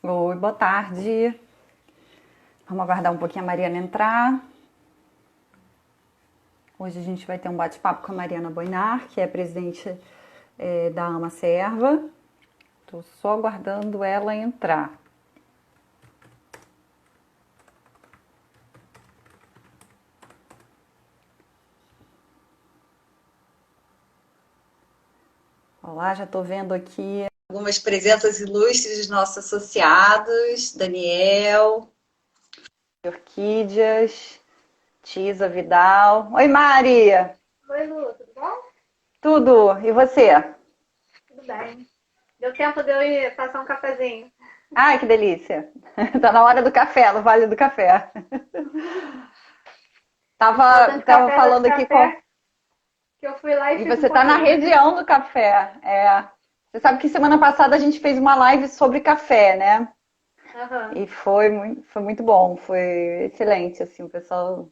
Oi, boa tarde. Vamos aguardar um pouquinho a Mariana entrar. Hoje a gente vai ter um bate-papo com a Mariana Boinar, que é presidente da Ama Serva. Estou só aguardando ela entrar. Olá, já estou vendo aqui algumas presenças ilustres dos nossos associados. Daniel, Orquídeas, Tisa Vidal. Oi, Maria! Oi, Lu, tudo bom? Tudo? E você? Tudo bem. Deu tempo de eu ir passar um cafezinho. Ai, que delícia! Tá na hora do café, no Vale do Café. Estava Tava, dando tava café, falando dando aqui com. café, que eu fui lá e E fiz um você tá na pouquinho. região do café. Você sabe que semana passada a gente fez uma live sobre café, né? Aham. E foi muito bom, foi excelente, assim, o pessoal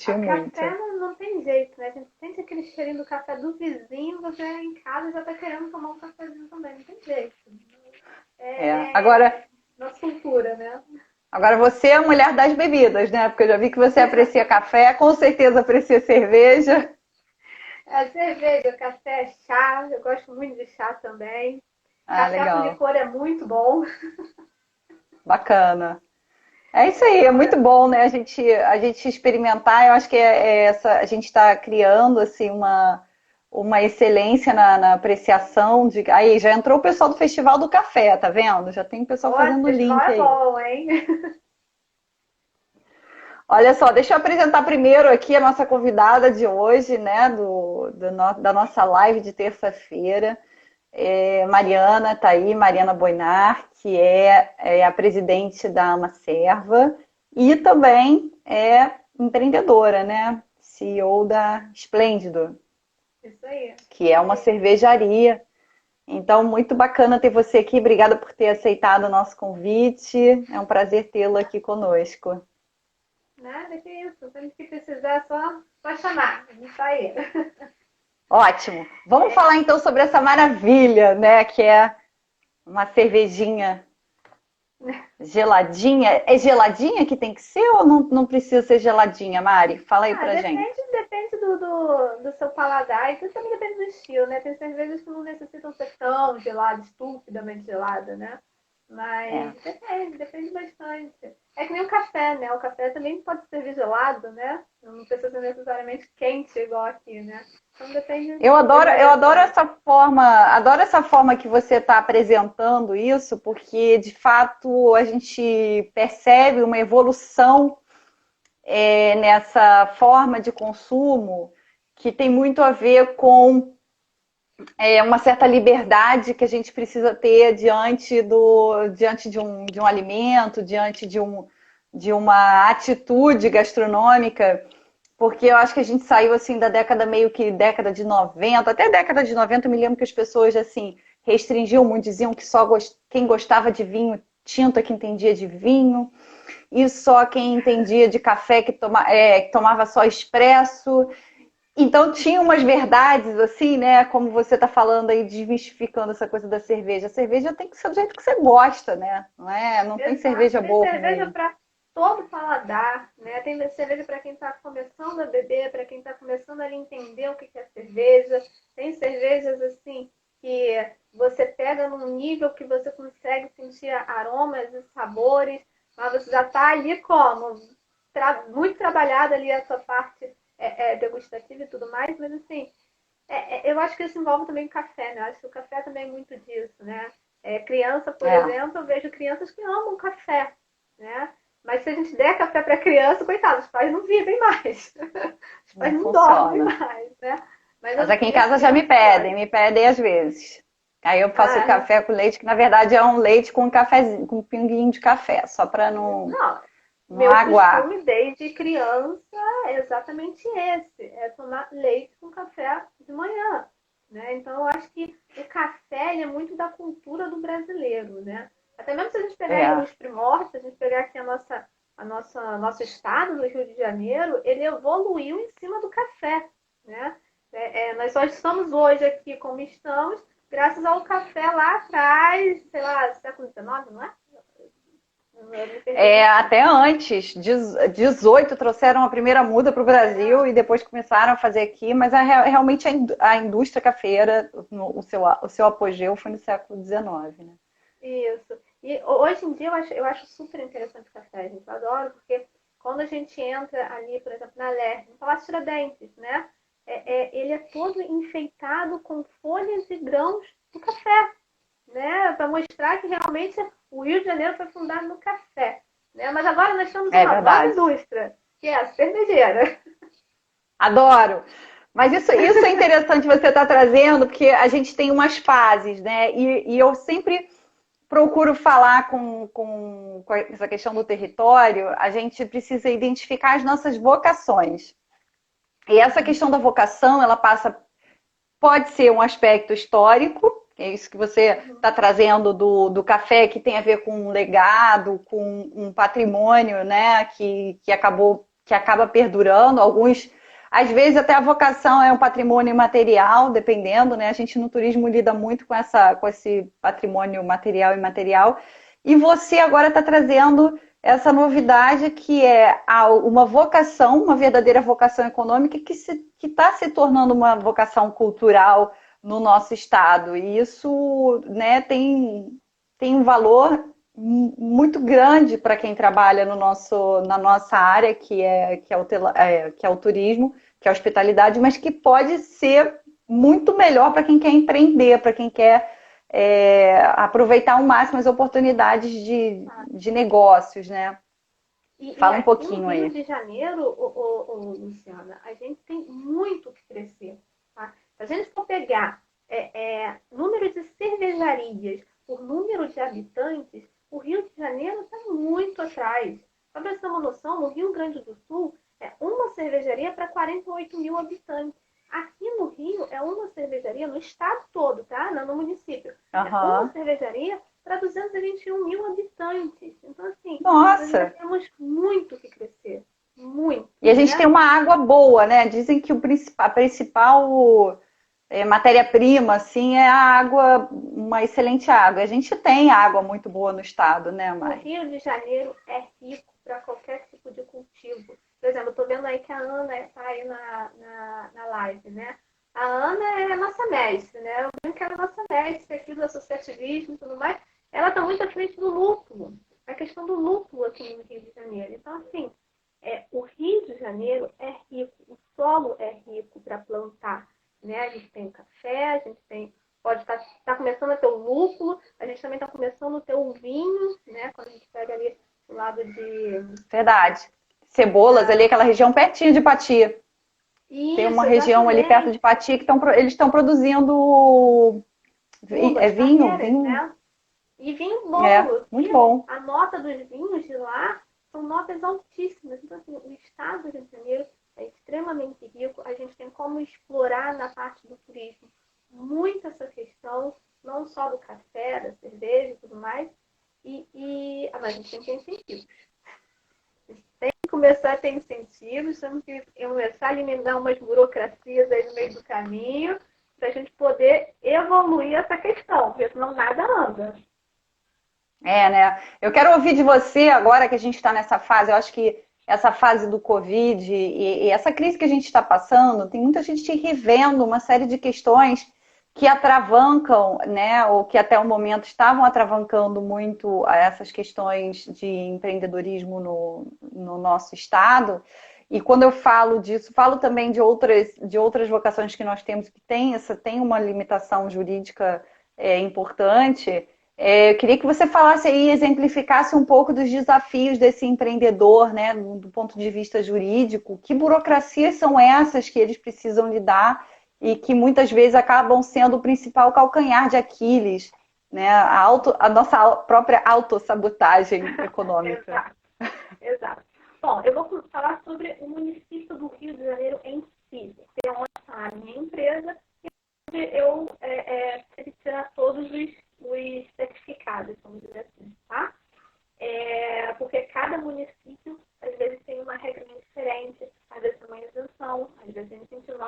A curtiu muito. café não tem jeito, né? A gente sente aquele cheirinho do café do vizinho, você em casa já tá querendo tomar um cafezinho também, não tem jeito. É. É, Agora, é nossa cultura, né? agora você é a mulher das bebidas, né? Porque eu já vi que você aprecia café, com certeza aprecia cerveja. É cerveja, café, chá, eu gosto muito de chá também. Ah, Café com legal. licor é muito bom. Bacana. É isso aí, é Então, muito bom, né? A gente experimentar, eu acho que a gente está criando assim uma excelência na apreciação de. Aí já entrou o pessoal do Festival do Café, tá vendo? Já tem o pessoal ó, esse fazendo festival link é aí. bom, hein? Olha só, deixa eu apresentar primeiro aqui a nossa convidada de hoje, né? Da nossa live de terça-feira. Mariana tá aí, Mariana Boinar, que é a presidente da Ama Serva e também é empreendedora, né? CEO da Esplêndido, Isso aí. que é uma cervejaria. Então, muito bacana ter você aqui. Obrigada por ter aceitado o nosso convite. É um prazer tê-la aqui conosco. Nada que isso. Sempre que precisar, só chamar. A gente tá aí. Ótimo. Vamos falar então sobre essa maravilha, né? Que é uma cervejinha geladinha. É geladinha que tem que ser ou não precisa ser geladinha, Mari? Fala aí Ah, pra gente. depende do seu paladar e também depende do estilo, né? Tem cervejas que não necessitam ser tão gelada, estupidamente gelada, né? É. Mas depende bastante. É que nem o café, né? O café também pode servir gelado, né? Não precisa ser necessariamente quente igual aqui, né? Então Adoro essa forma que você está apresentando isso, porque de fato a gente percebe uma evolução nessa forma de consumo que tem muito a ver com uma certa liberdade que a gente precisa ter diante de um alimento, diante de uma atitude gastronômica, porque eu acho que a gente saiu assim da década meio que década de 90, até década de 90 eu me lembro que as pessoas assim restringiam muito, diziam que só quem gostava de vinho tinto é que entendia de vinho, e só quem entendia de café que tomava só expresso. Então tinha umas verdades assim, né? Como você está falando aí, desmistificando essa coisa da cerveja. A cerveja tem que ser do jeito que você gosta, né? Não é? Não tem Exato. cerveja Tem boa ou cerveja ruim. para todo paladar, né? Tem cerveja para quem está começando a beber, para quem está começando a entender o que é cerveja. Tem cervejas assim que você pega num nível que você consegue sentir aromas e sabores, mas você já está ali como? Muito trabalhada ali a sua parte degustativa e tudo mais, mas assim, eu acho que isso envolve também o café, né? Eu acho que o café também é muito disso, né? Criança, por É, exemplo, eu vejo crianças que amam café, né? Mas se a gente der café para criança, coitado, os pais não vivem mais. Os pais não não dormem funciona. mais, né? Mas Mas aqui em assim, as casa já crianças gostam. me pedem às vezes. Aí eu faço o Ah, café com leite, que na verdade é um leite com cafezinho, com um pinguinho de café, só para não, não meu aguar. costume desde criança é exatamente esse, é tomar leite com café de manhã, né? Então eu acho que o café é muito da cultura do brasileiro, né? Até mesmo se a gente pegar aí É, os primórdios, se a gente pegar aqui nosso estado, no Rio de Janeiro, ele evoluiu em cima do café, né? Nós só estamos hoje aqui como estamos, graças ao café lá atrás, sei lá, século XIX, não é? Até antes, 18 trouxeram a primeira muda para o Brasil e depois começaram a fazer aqui, mas realmente a indústria cafeira, o seu apogeu foi no século XIX, né? Isso. E hoje em dia eu acho super interessante o café, gente. Eu adoro, porque quando a gente entra ali, por exemplo, na Ler, no Palácio Tiradentes, né? Ele é todo enfeitado com folhas e grãos do café, né? Para mostrar que realmente o Rio de Janeiro foi fundado no café, né? Mas agora nós temos uma nova indústria, que é a cervejeira. Adoro! Mas isso é interessante você estar trazendo, porque a gente tem umas fases, né? E eu sempre procuro falar com essa questão do território, a gente precisa identificar as nossas vocações. E essa questão da vocação, ela pode ser um aspecto histórico, é isso que você está trazendo do café, que tem a ver com um legado, com um patrimônio, né, que acaba perdurando. Alguns, às vezes até a vocação é um patrimônio imaterial, dependendo, né? A gente no turismo lida muito com esse patrimônio material e imaterial. E você agora está trazendo essa novidade que é uma vocação, uma verdadeira vocação econômica que está se tornando uma vocação cultural no nosso estado. E isso, né, tem um valor muito grande para quem trabalha na nossa área, que é o turismo, que é a hospitalidade, mas que pode ser muito melhor para quem quer empreender, para quem quer aproveitar ao máximo as oportunidades de negócios, né? Fala um pouquinho aí. No Rio de Janeiro, Luciana, a gente tem muito que crescer. Tá? Se a gente for pegar número de cervejarias por número de habitantes, o Rio de Janeiro está muito atrás. Para você ter uma noção, no Rio Grande do Sul, é uma cervejaria para 48 mil habitantes. Aqui no Rio, é uma cervejaria no estado todo, tá? Não no município. É uma cervejaria para 221 mil habitantes. Então, assim, nós ainda temos muito que crescer. Muito. E a gente tem uma água boa, né? Dizem que a principal matéria-prima, assim, é a água, uma excelente água. A gente tem água muito boa no estado, né, Mari? O Rio de Janeiro é rico para qualquer tipo de cultivo. Por exemplo, eu estou vendo aí que a Ana está aí na live, né? A Ana é nossa mestre, né? Eu brinco que ela é nossa mestre aqui do associativismo e tudo mais. Ela está muito à frente do lúpulo. A questão do lúpulo aqui no Rio de Janeiro. Então, assim, o Rio de Janeiro é rico, o solo é rico para plantar, né? A gente tem o café, a gente pode estar começando a ter o lúpulo, a gente também está começando a ter o vinho, né? Quando a gente pega ali do lado de... Verdade. Cebolas, ali, aquela região pertinho de Pati. Isso, tem uma região ali perto de Pati que eles estão produzindo vinho. Né? E vinho bom. Muito bom. A nota dos vinhos de lá são notas altíssimas. Então, assim, o estado do Rio de Janeiro é extremamente rico. A gente tem como explorar na parte do turismo muito essa questão, não só do café, da cerveja e tudo mais. Mas a gente tem que ter incentivos. A gente tem que começar a ter incentivos, temos que começar a eliminar umas burocracias aí no meio do caminho, para a gente poder evoluir essa questão, porque senão nada anda. Né? Eu quero ouvir de você agora que a gente está nessa fase. Eu acho que essa fase do Covid e essa crise que a gente está passando, tem muita gente revendo uma série de questões que atravancam, né, ou que até o momento estavam atravancando muito essas questões de empreendedorismo no nosso estado. E quando eu falo disso, falo também de outras vocações que nós temos que tem uma limitação jurídica importante. Eu queria que você falasse aí, exemplificasse um pouco dos desafios desse empreendedor, né, do ponto de vista jurídico. Que burocracias são essas que eles precisam lidar e que muitas vezes acabam sendo o principal calcanhar de Aquiles, né, a nossa própria autossabotagem econômica. Exato. Bom, eu vou falar sobre o município do Rio de Janeiro em si, que é onde está a minha empresa, e onde eu seleciono todos os certificados, vamos dizer assim, tá? Porque cada município, às vezes, tem uma regra diferente, às vezes tem uma isenção, às vezes tem incentivo.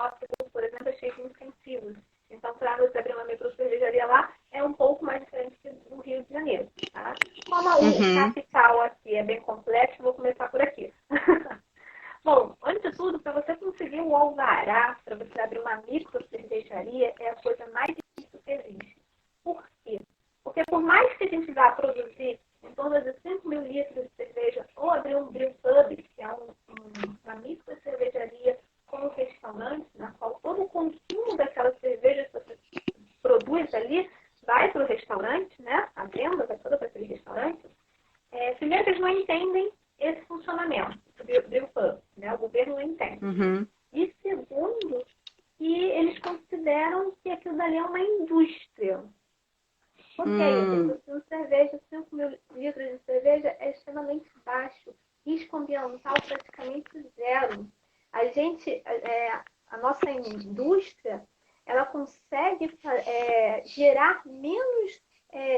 Por exemplo, é cheio de incentivos. Então, para você abrir uma microcervejaria lá, é um pouco mais diferente que do Rio de Janeiro, tá? Como o capital precisar produzir em torno de 5 mil litros de cerveja, ou abrir um brew pub, que é uma micro cervejaria com um restaurante, na qual todo o consumo daquela cerveja que você produz ali vai para o restaurante, né? A venda vai toda para aquele restaurante. Primeiro, eles não entendem esse funcionamento do brew pub, né? O governo não entende. Uhum. E segundo, que eles consideram que aquilo dali é uma indústria. Por que isso? Porque cerveja, 5 mil litros de cerveja é extremamente baixo. Risco ambiental praticamente zero. A nossa indústria, ela consegue gerar menos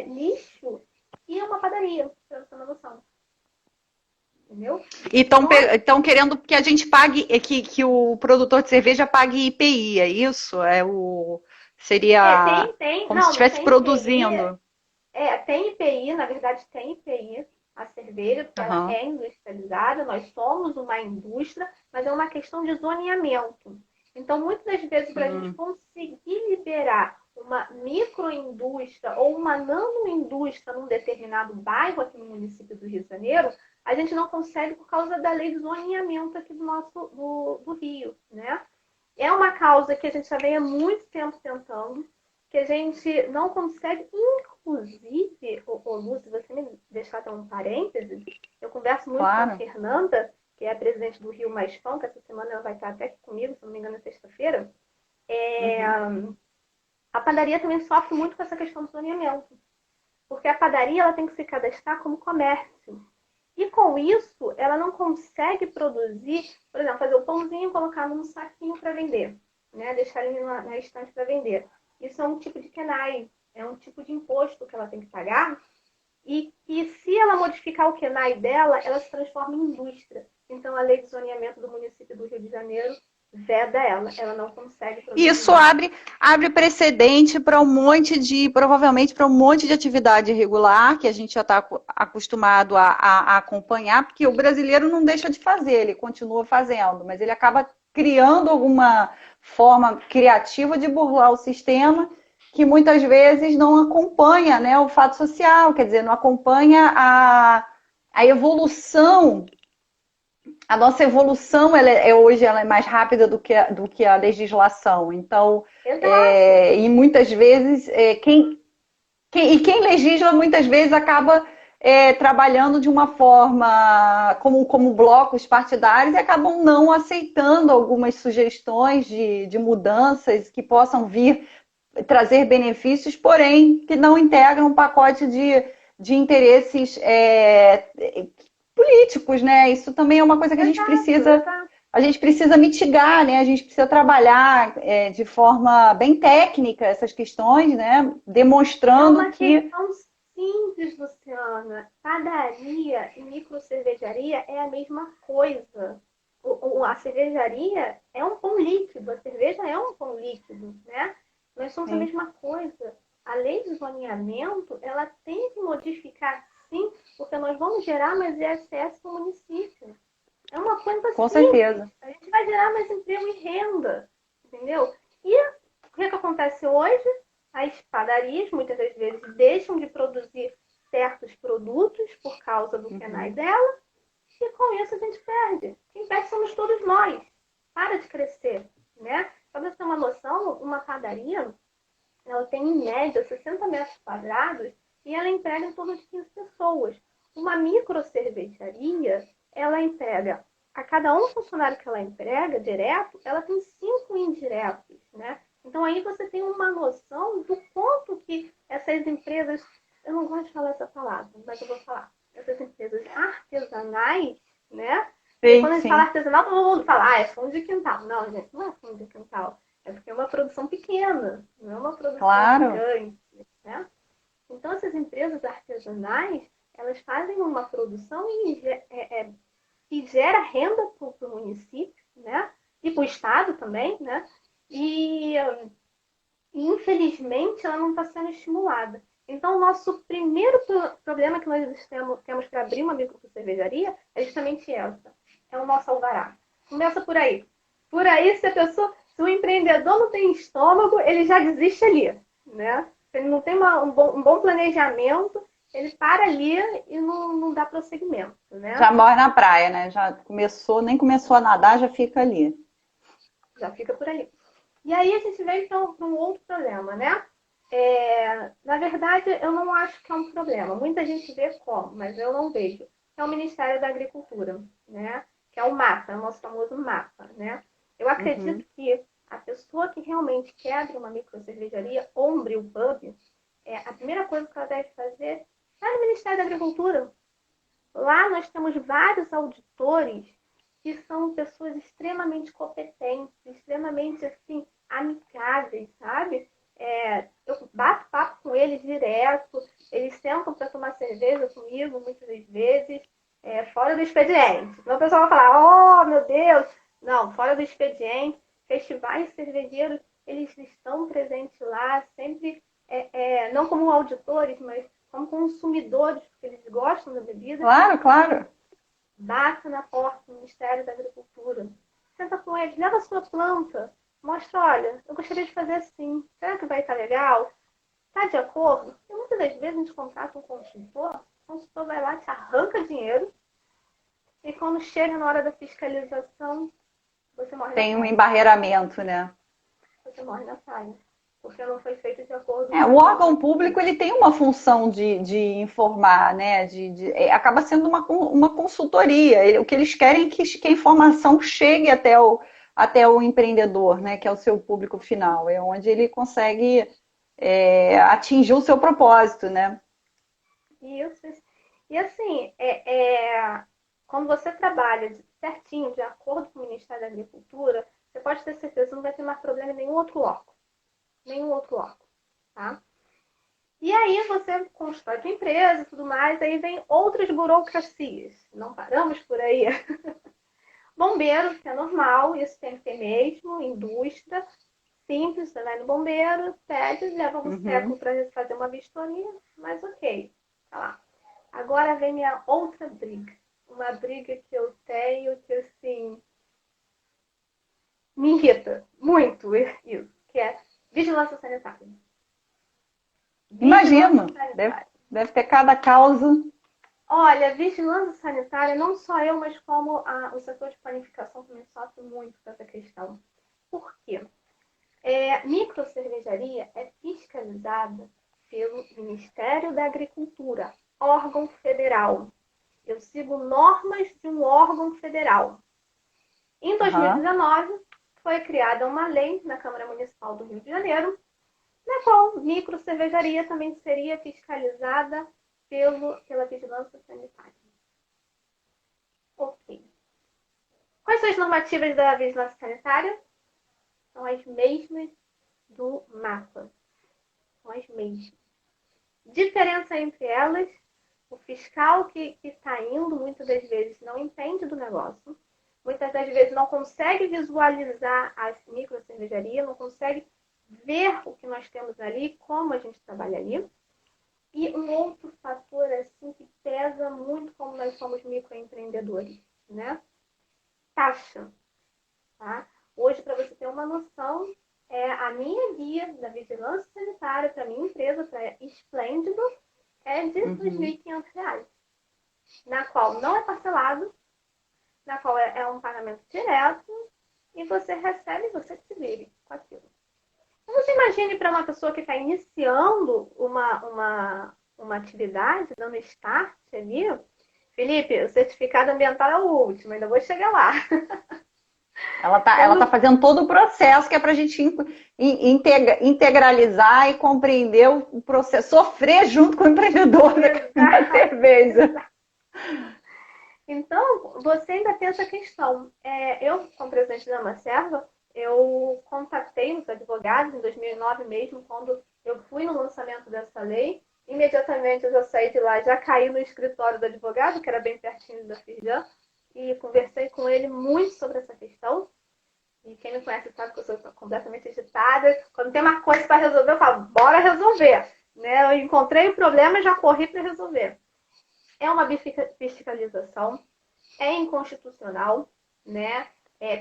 lixo que uma padaria, para você ter uma noção. Entendeu? E estão querendo que a gente pague, que o produtor de cerveja pague IPI, é isso? Seria como se estivesse produzindo. Tem IPI, na verdade tem IPI, a cerveja, porque ela é industrializada, nós somos uma indústria, mas é uma questão de zoneamento. Então, muitas das vezes, para a gente conseguir liberar uma microindústria ou uma nanoindústria num determinado bairro aqui no município do Rio de Janeiro, a gente não consegue por causa da lei de zoneamento aqui do Rio, né? É uma causa que a gente já vem há muito tempo tentando, que a gente não consegue, inclusive, Lúcia, você me deixar até um parênteses, eu converso muito com a Fernanda, que é a presidente do Rio Mais Fã, que essa semana ela vai estar até aqui comigo, se não me engano, é sexta-feira. A padaria também sofre muito com essa questão do zoneamento, porque a padaria ela tem que se cadastrar como comércio. E com isso, ela não consegue produzir, por exemplo, fazer o pãozinho e colocar num saquinho para vender, né? Deixar ele na estante para vender. Isso é um tipo de KENAI, é um tipo de imposto que ela tem que pagar. E se ela modificar o KENAI dela, ela se transforma em indústria. Então, a lei de zoneamento do município do Rio de Janeiro veda ela não consegue produzir. Isso abre precedente para provavelmente para um monte de atividade irregular que a gente já está acostumado a acompanhar, porque o brasileiro não deixa de fazer, ele continua fazendo, mas ele acaba criando alguma forma criativa de burlar o sistema que muitas vezes não acompanha, né, o fato social, quer dizer, não acompanha a evolução. A nossa evolução hoje ela é mais rápida do que a legislação. Então, e muitas vezes, quem legisla muitas vezes acaba trabalhando de uma forma como blocos partidários e acabam não aceitando algumas sugestões de mudanças que possam vir trazer benefícios, porém que não integram um pacote de interesses políticos, né? Isso também é uma coisa que a gente precisa mitigar, né? A gente precisa trabalhar de forma bem técnica essas questões, né? Demonstrando que... É uma questão simples, Luciana. Padaria e microcervejaria é a mesma coisa. A cervejaria é um pão líquido, a cerveja é um pão líquido, né? Nós somos a mesma coisa. A lei de zoneamento, ela tem que modificar sim, porque nós vamos gerar mais ISS no município. É uma coisa simples. Com certeza. A gente vai gerar mais emprego e renda, entendeu? E o que acontece hoje? As padarias, muitas das vezes, deixam de produzir certos produtos por causa do KENAI dela, e com isso a gente perde. Quem perde somos todos nós. Para de crescer, né? Para você ter uma noção, uma padaria, ela tem em média 60 metros quadrados e ela emprega em torno de 15 pessoas. Uma microcervejaria, ela emprega, a cada um funcionário que ela emprega direto, ela tem 5 indiretos, né? Então aí você tem uma noção do quanto que essas empresas, eu não gosto de falar essa palavra, mas eu vou falar, essas empresas artesanais, né? Sim, quando a gente fala artesanal, todo mundo fala, é fundo de quintal. Não, gente, não é fundo de quintal. É porque é uma produção pequena, não é uma produção gigante, né? Então, essas empresas artesanais, elas fazem uma produção e gera renda para o município, né? E para o Estado também, né? E, infelizmente, ela não está sendo estimulada. Então, o nosso primeiro problema que nós temos para abrir uma microcervejaria é justamente essa. É o nosso alvará. Começa por aí. Por aí, se o empreendedor não tem estômago, ele já desiste ali, né? Se ele não tem um bom planejamento, ele para ali e não dá prosseguimento, né? Já morre na praia, né? Já começou, nem começou a nadar, já fica ali. Já fica por ali. E aí a gente vem para um outro problema, né? Na verdade, eu não acho que é um problema. Muita gente vê como, mas eu não vejo. É o Ministério da Agricultura, né? Que é o MAPA, o nosso famoso MAPA, né? Eu acredito que a pessoa que realmente quer abrir uma microcervejaria ou abrir um pub, a primeira coisa que ela deve fazer é no Ministério da Agricultura. Lá nós temos vários auditores que são pessoas extremamente competentes, extremamente assim, amigáveis, sabe? Eu bato papo com eles direto, eles sentam para tomar cerveja comigo muitas das vezes, fora do expediente. Então o pessoal vai falar, oh meu Deus! Não, fora do expediente, festivais cervejeiros, eles estão presentes lá, sempre, não como auditores, mas como consumidores, porque eles gostam da bebida. Claro, claro. Bata na porta do Ministério da Agricultura. Senta com eles, leva a sua planta. Mostra, olha, eu gostaria de fazer assim. Será que vai estar legal? Está de acordo? E muitas das vezes a gente contrata um consultor, o consultor vai lá, te arranca dinheiro, e quando chega na hora da fiscalização, você morre na Tem um praia. embarreiramento, né? Você morre na praia. Porque não foi feito de acordo O com órgão público ele tem uma função de informar, né? Acaba sendo uma consultoria. O que eles querem é que a informação chegue até o empreendedor, né? Que é o seu público final. É onde ele consegue atingir o seu propósito, né? Isso. E assim, quando você trabalha certinho, de acordo com o Ministério da Agricultura, você pode ter certeza que não vai ter mais problema em nenhum outro órgão. Nenhum outro órgão, tá? E aí você constrói sua empresa e tudo mais, aí vem outras burocracias. Não paramos por aí. Bombeiro, que é normal, isso tem que ter mesmo, indústria, simples, você vai no bombeiro, pede, leva um século para fazer uma vistoria, mas ok, tá lá. Agora vem minha outra briga. Uma briga que eu tenho que, assim, me irrita muito isso, que é vigilância sanitária. Imagino, Vigilância sanitária. deve ter cada causa. Olha, vigilância sanitária, não só eu, mas como o setor de panificação também sofre muito com essa questão. Por quê? Microcervejaria é fiscalizada pelo Ministério da Agricultura, órgão federal. Eu sigo normas de um órgão federal. Em 2019, foi criada uma lei na Câmara Municipal do Rio de Janeiro, na qual microcervejaria também seria fiscalizada pela vigilância sanitária. Ok. Quais são as normativas da vigilância sanitária? São as mesmas do MAPA. São as mesmas. Diferença entre elas, o fiscal que está indo, muitas das vezes, não entende do negócio. Muitas das vezes não consegue visualizar a microcervejaria, não consegue ver o que nós temos ali, como a gente trabalha ali. E um outro fator assim, que pesa muito como nós somos microempreendedores, né? Taxa. Tá? Hoje, para você ter uma noção, a minha guia da vigilância sanitária para minha empresa, para Esplêndido, é de R$ 2.500, na qual não é parcelado, na qual é um pagamento direto, e você recebe, você se vire com aquilo. Então, você imagine para uma pessoa que está iniciando uma atividade, dando start ali, Felipe, o certificado ambiental é o último, ainda vou chegar lá. Ela tá fazendo todo o processo que é para a gente integralizar e compreender o processo, sofrer junto com o empreendedor da cerveja. Então, você ainda tem essa questão. Eu, como presidente da Macerva, eu contatei os advogados em 2009 mesmo, quando eu fui no lançamento dessa lei. Imediatamente eu já saí de lá, já caí no escritório do advogado, que era bem pertinho da Firjan, e conversei com ele muito sobre essa questão. E quem me conhece sabe que eu sou completamente agitada. Quando tem uma coisa para resolver, eu falo, bora resolver. Né? Eu encontrei o problema e já corri para resolver. É uma fiscalização, é inconstitucional, né?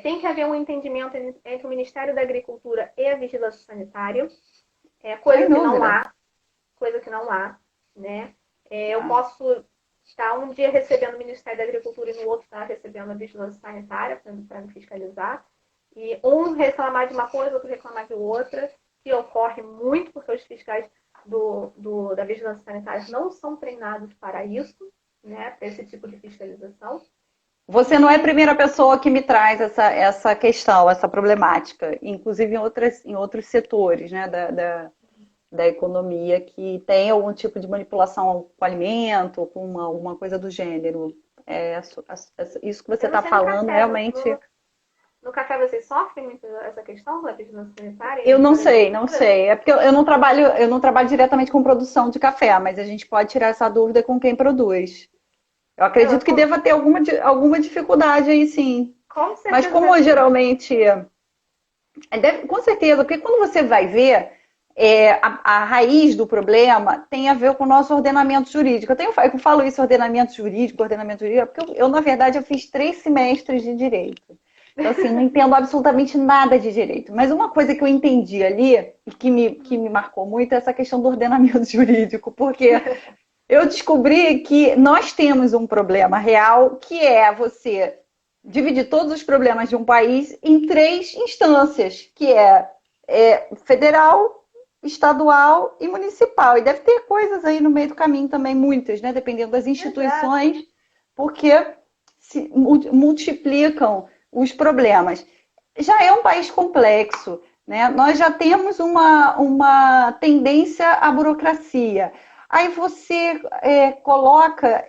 Tem que haver um entendimento entre o Ministério da Agricultura e a Vigilância Sanitária, coisa que não há, né? Eu posso estar um dia recebendo o Ministério da Agricultura e no outro estar recebendo a vigilância sanitária para me fiscalizar. E um reclamar de uma coisa, outro reclamar de outra, que ocorre muito porque os fiscais da vigilância sanitária não são treinados para isso, né, para esse tipo de fiscalização. Você não é a primeira pessoa que me traz essa questão, essa problemática, inclusive em outros setores, né, da economia que tem algum tipo de manipulação com alimento, com alguma coisa do gênero. Isso que você está falando realmente. No café vocês sofrem muito essa questão da vigilância sanitária? Eu não sei. É porque eu não trabalho diretamente com produção de café, mas a gente pode tirar essa dúvida com quem produz. Eu acredito que deva ter alguma dificuldade aí, sim. Com certeza. Mas como geralmente... com certeza, porque quando você vai ver, a raiz do problema tem a ver com o nosso ordenamento jurídico. Eu falo isso, ordenamento jurídico, porque na verdade, eu fiz 3 semestres de direito. Então, assim, não entendo absolutamente nada de direito. Mas uma coisa que eu entendi ali, e que me marcou muito, é essa questão do ordenamento jurídico, porque eu descobri que nós temos um problema real, que é você dividir todos os problemas de um país em 3 instâncias, que é federal, estadual e municipal. E deve ter coisas aí no meio do caminho também, muitas, né? Dependendo das instituições, porque se multiplicam os problemas. Já é um país complexo, né? Nós já temos uma tendência à burocracia. Aí você coloca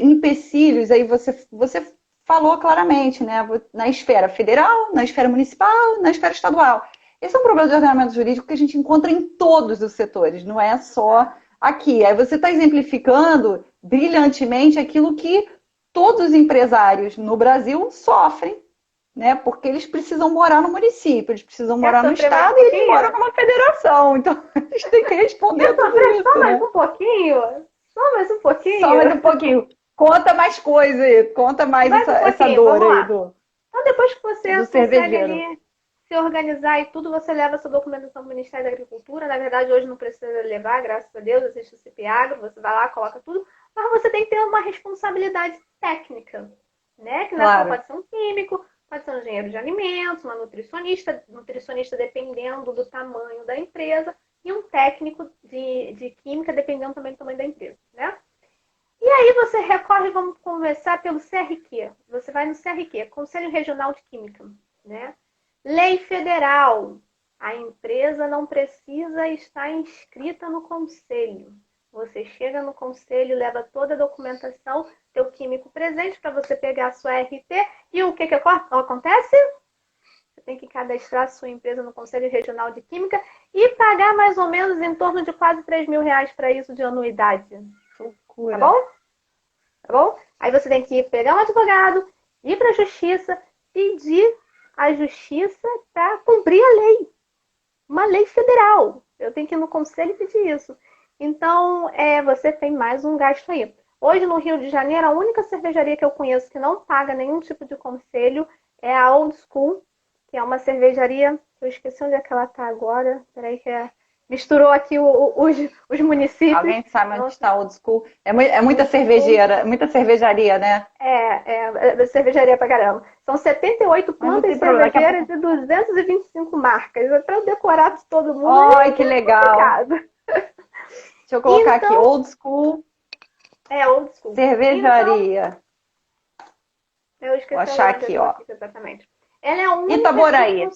empecilhos, aí você falou claramente, né? Na esfera federal, na esfera municipal, na esfera estadual. Esse é um problema de ordenamento jurídico que a gente encontra em todos os setores, não é só aqui. Aí você está exemplificando brilhantemente aquilo que todos os empresários no Brasil sofrem, né? Porque eles precisam morar no município, eles precisam morar no estado e eles moram numa federação. Então, eles têm que responder tudo isso. Só mais um pouquinho? Só mais um pouquinho? Só mais um pouquinho. Conta mais coisa aí, conta mais essa dor aí do. Então, depois que você consegue ali se organizar e tudo, você leva essa documentação para o Ministério da Agricultura. Na verdade, hoje não precisa levar, graças a Deus, existe o CIPAgro, você vai lá, coloca tudo, mas você tem que ter uma responsabilidade técnica, né? Que claro. Pode ser um químico, pode ser um engenheiro de alimentos, uma nutricionista dependendo do tamanho da empresa, e um técnico de química, dependendo também do tamanho da empresa, né? E aí você recorre, vamos conversar pelo CRQ. Você vai no CRQ, Conselho Regional de Química, né? Lei federal. A empresa não precisa estar inscrita no conselho. Você chega no conselho, leva toda a documentação, teu químico presente para você pegar a sua RT. E o que acontece? Você tem que cadastrar a sua empresa no Conselho Regional de Química e pagar mais ou menos em torno de quase R$3.000 para isso de anuidade. Loucura. Tá bom? Tá bom? Aí você tem que pegar um advogado, ir para a justiça, pedir à justiça para cumprir a lei. Uma lei federal. Eu tenho que ir no conselho e pedir isso. Então, você tem mais um gasto aí. Hoje, no Rio de Janeiro, a única cervejaria que eu conheço que não paga nenhum tipo de conselho é a Old School, que é uma cervejaria... Eu esqueci onde é que ela está agora. Peraí que misturou aqui os municípios. Alguém sabe onde está Old School? É muita cervejaria, né? É cervejaria pra caramba. São 78 plantas cervejeiras e 225 marcas. É para decorar de todo mundo. Ai, que legal. Deixa eu colocar aqui, Old School. Old School. Cervejaria. Eu esqueci. Vou achar aqui, ó. Exatamente. Ela é a única. Itaboraí.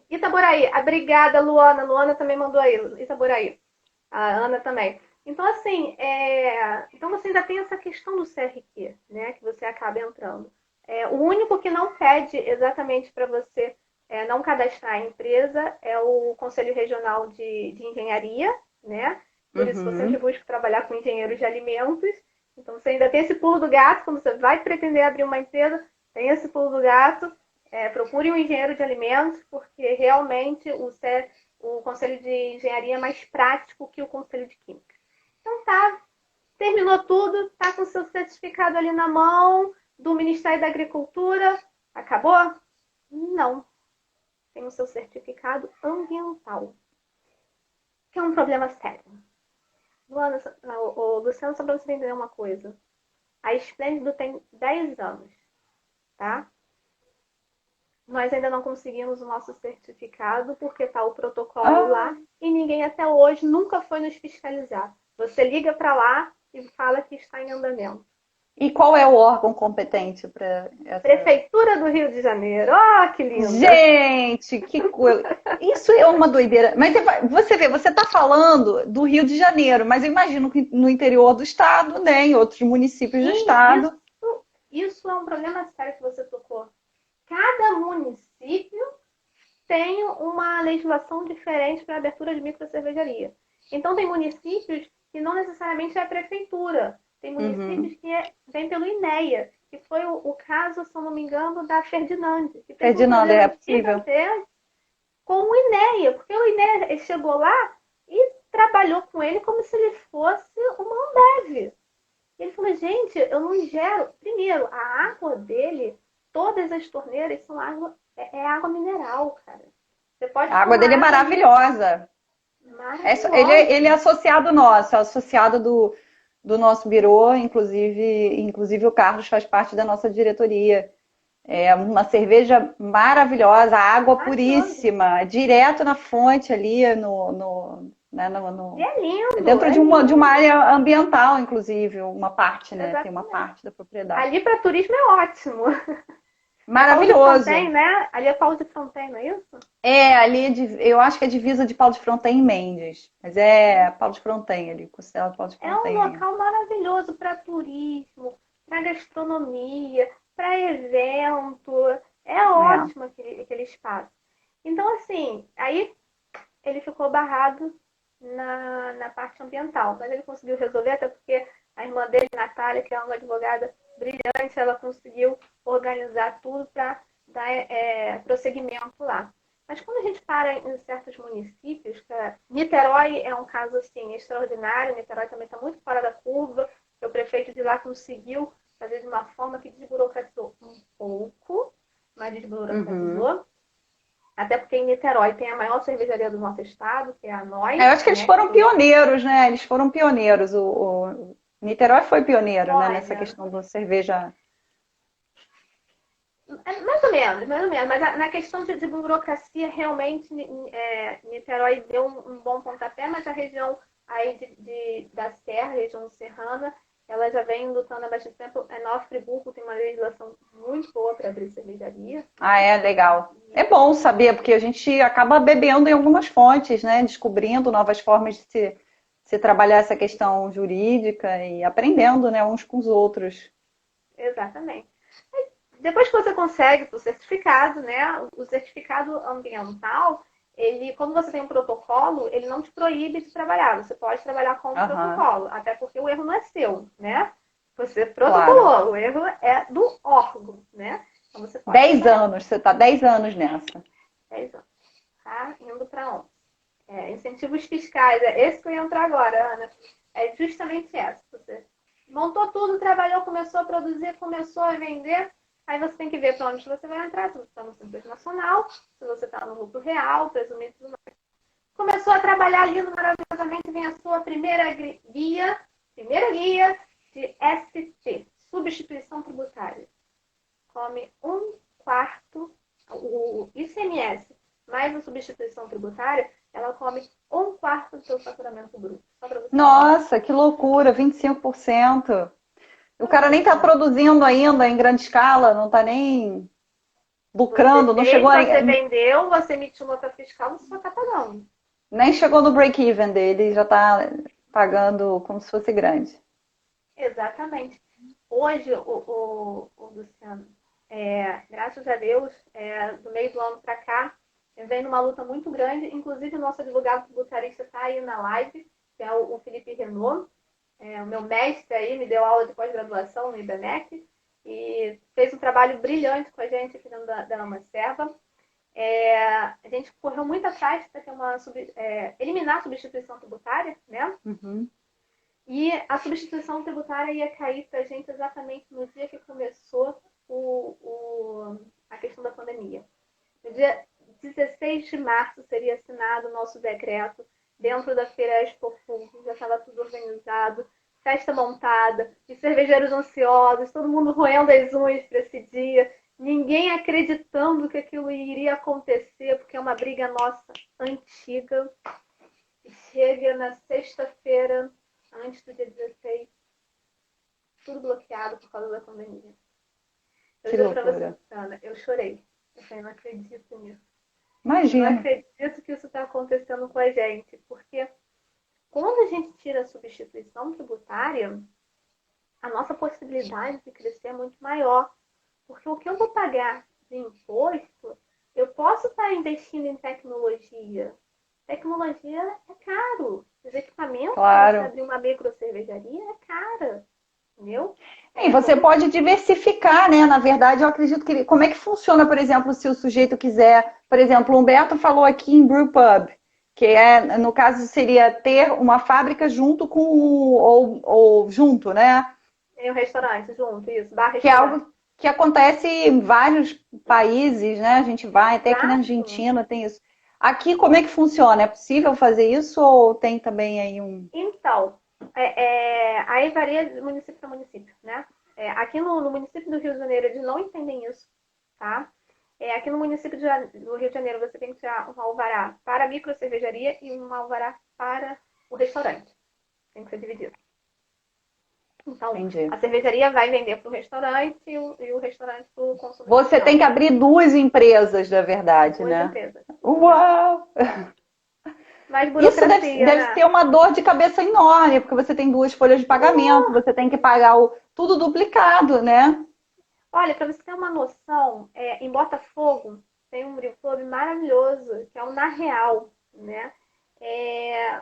Itaboraí. Obrigada, Luana. Luana também mandou aí. Itaboraí. A Ana também. Então, assim, então você ainda tem essa questão do CRQ, né? Que você acaba entrando. O único que não pede exatamente para você não cadastrar a empresa é o Conselho Regional de Engenharia, né? Por isso eu sempre busco trabalhar com engenheiros de alimentos. Então, você ainda tem esse pulo do gato. Quando você vai pretender abrir uma empresa, tem esse pulo do gato. Procure um engenheiro de alimentos, porque realmente o Conselho de Engenharia é mais prático que o Conselho de Química. Então tá, terminou tudo, tá com o seu certificado ali na mão do Ministério da Agricultura. Acabou? Não. Tem o seu certificado ambiental, que é um problema sério. No Luana, Luciano, só para você entender uma coisa. A Esplêndido tem 10 anos, tá? Nós ainda não conseguimos o nosso certificado porque está o protocolo lá e ninguém até hoje nunca foi nos fiscalizar. Você liga para lá e fala que está em andamento. E qual é o órgão competente para essa... Prefeitura do Rio de Janeiro. Oh, que lindo! Gente, que coisa! Isso é uma doideira. Mas você vê, você está falando do Rio de Janeiro, mas eu imagino que no interior do estado, né, em outros municípios do estado. Isso é um problema sério que você tocou. Cada município tem uma legislação diferente para a abertura de microcervejaria. Então, tem municípios que não necessariamente é a prefeitura. Tem municípios que vem pelo INEA, que foi o caso, se eu não me engano, da Ferdinand. Que Ferdinand, é possível. Com o INEA, porque o INEA chegou lá e trabalhou com ele como se ele fosse uma Ambev. Ele falou, gente, eu não gero... Primeiro, a água dele, todas as torneiras são água... É água mineral, cara. Você pode a água dele é maravilhosa. Ele é associado nosso, é associado do nosso birô, inclusive o Carlos faz parte da nossa diretoria. É uma cerveja maravilhosa, água puríssima, direto na fonte ali, é lindo, dentro de uma área ambiental, inclusive, uma parte, né? Exatamente. Tem uma parte da propriedade. Ali para turismo é ótimo. Maravilhoso. Fronten, né? Ali é Paulo de Fronten, não é isso? Ali eu acho que é divisa de Paulo de Fronten em Mendes. Mas é Paulo de Fronten ali, considerado Paulo de Fronten. É um local maravilhoso para turismo, para gastronomia, para evento. É ótimo aquele espaço. Então, assim, aí ele ficou barrado na parte ambiental. Mas ele conseguiu resolver, até porque a irmã dele, Natália, que é uma advogada brilhante, ela conseguiu organizar tudo para dar prosseguimento lá. Mas quando a gente para em certos municípios, Niterói é um caso assim extraordinário, Niterói também está muito fora da curva, o prefeito de lá conseguiu fazer de uma forma que desburocratizou um pouco, mas desburocratizou. Até porque em Niterói tem a maior cervejaria do nosso estado, que é a Nós. Eu acho que eles foram pioneiros, né? Eles foram pioneiros. O Niterói foi pioneiro, né? Nessa questão da cerveja. Mais ou menos. Mas na questão de burocracia, realmente, Niterói deu um bom pontapé, mas a região aí da Serra, região serrana, ela já vem lutando há bastante tempo. Nova Friburgo tem uma legislação muito boa para abrir cervejaria. É legal. É bom saber, porque a gente acaba bebendo em algumas fontes, né? Descobrindo novas formas de se trabalhar essa questão jurídica e aprendendo, né, uns com os outros. Exatamente. Depois que você consegue o certificado, né? O certificado ambiental, quando você tem um protocolo, ele não te proíbe de trabalhar. Você pode trabalhar com o protocolo, até porque o erro não é seu, né? Você protocolou, claro. O erro é do órgão, né? Então você pode 10 anos, você está 10 anos nessa. 10 anos. Tá indo para 11. Incentivos fiscais, esse que eu ia entrar agora, Ana. É justamente essa. Você montou tudo, trabalhou, começou a produzir, começou a vender. Aí você tem que ver para onde você vai entrar, se você está no Simples Nacional, se você está no lucro real, presumido tudo mais. Começou a trabalhar lindo, maravilhosamente, vem a sua primeira guia de ST, substituição tributária. Come 1/4, o ICMS mais a substituição tributária, ela come 1/4 do seu faturamento bruto. Nossa, que loucura, 25%. O cara nem está produzindo ainda em grande escala, não está nem lucrando, não chegou a... Você vendeu, você emitiu nota fiscal, você só está pagando. Nem chegou no break-even dele, já está pagando como se fosse grande. Exatamente. Hoje, o Luciano, graças a Deus, do meio do ano para cá, vem numa luta muito grande. Inclusive, o nosso advogado tributarista está aí na live, que é o Felipe Renault. O meu mestre aí me deu aula de pós-graduação no IBMEC e fez um trabalho brilhante com a gente aqui dentro da Amacerva. A gente correu muito atrás para ter eliminar a substituição tributária, né? Uhum. E a substituição tributária ia cair para a gente exatamente no dia que começou a questão da pandemia. No dia 16 de março seria assinado o nosso decreto dentro da Feira Expo Food, já estava tudo organizado, festa montada, os cervejeiros ansiosos, todo mundo roendo as unhas para esse dia, ninguém acreditando que aquilo iria acontecer, porque é uma briga nossa antiga. E chega na sexta-feira, antes do dia 16, tudo bloqueado por causa da pandemia. Eu Que juro pra você, loucura. Ana, eu chorei. Eu falei, não acredito nisso. Eu não Imagina. acredito que isso está acontecendo com a gente, porque quando a gente tira a substituição tributária, a nossa possibilidade de crescer é muito maior. Porque o que eu vou pagar de imposto, eu posso estar investindo em tecnologia. Tecnologia é caro. Os equipamentos para você Claro. abrir uma microcervejaria é cara. Entendeu? E você pode diversificar, né? Na verdade, eu acredito que. Como é que funciona, por exemplo, se o sujeito quiser. Por exemplo, o Humberto falou aqui em Brewpub, que é, no caso, seria ter uma fábrica junto com ou junto, né? Tem um restaurante junto, isso, bar Que é restaurante. algo que acontece em vários países, né? A gente vai, até aqui na Exato. Argentina tem isso. Aqui, como é que funciona? É possível fazer isso ou tem também aí um. Então, aí varia de município para município, né? Aqui no município do Rio de Janeiro, eles não entendem isso, tá? Aqui no município do Rio de Janeiro, você tem que tirar um alvará para a microcervejaria e um alvará para o restaurante. Tem que ser dividido. Então, Entendi. a cervejaria vai vender para o restaurante e o restaurante para o consumidor Você tem final. que abrir duas empresas, na verdade, Duas né? empresas. Uau! Mais Isso burocracia, deve né? ser uma dor de cabeça enorme, porque você tem duas folhas de pagamento, você tem que pagar tudo duplicado, né? Olha, para você ter uma noção, em Botafogo tem um brewpub maravilhoso, que é o Na Real, né?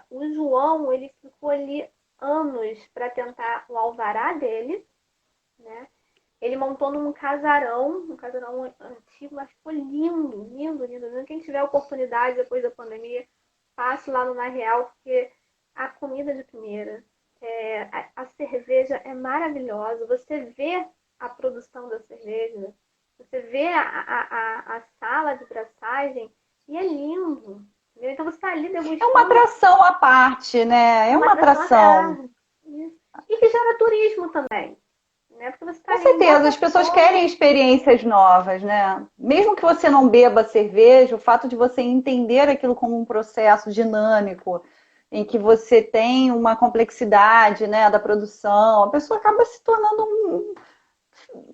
O João, ele ficou ali anos para tentar o alvará dele, né? Ele montou num casarão, um casarão antigo, mas ficou lindo, lindo, lindo, lindo. Quem tiver oportunidade depois da pandemia, passe lá no Na Real, porque a comida de primeira, a cerveja é maravilhosa. Você vê a produção da cerveja, você vê a sala de braçagem e é lindo. Entendeu? Então você está ali É uma degustando atração à parte, né? É uma uma atração à atração. tarde. E que gera turismo também, né? Porque você está Com ali em certeza, as pessoas querem Botafogo. experiências novas, né? Mesmo que você não beba cerveja, o fato de você entender aquilo como um processo dinâmico, em que você tem uma complexidade, né, da produção, a pessoa acaba se tornando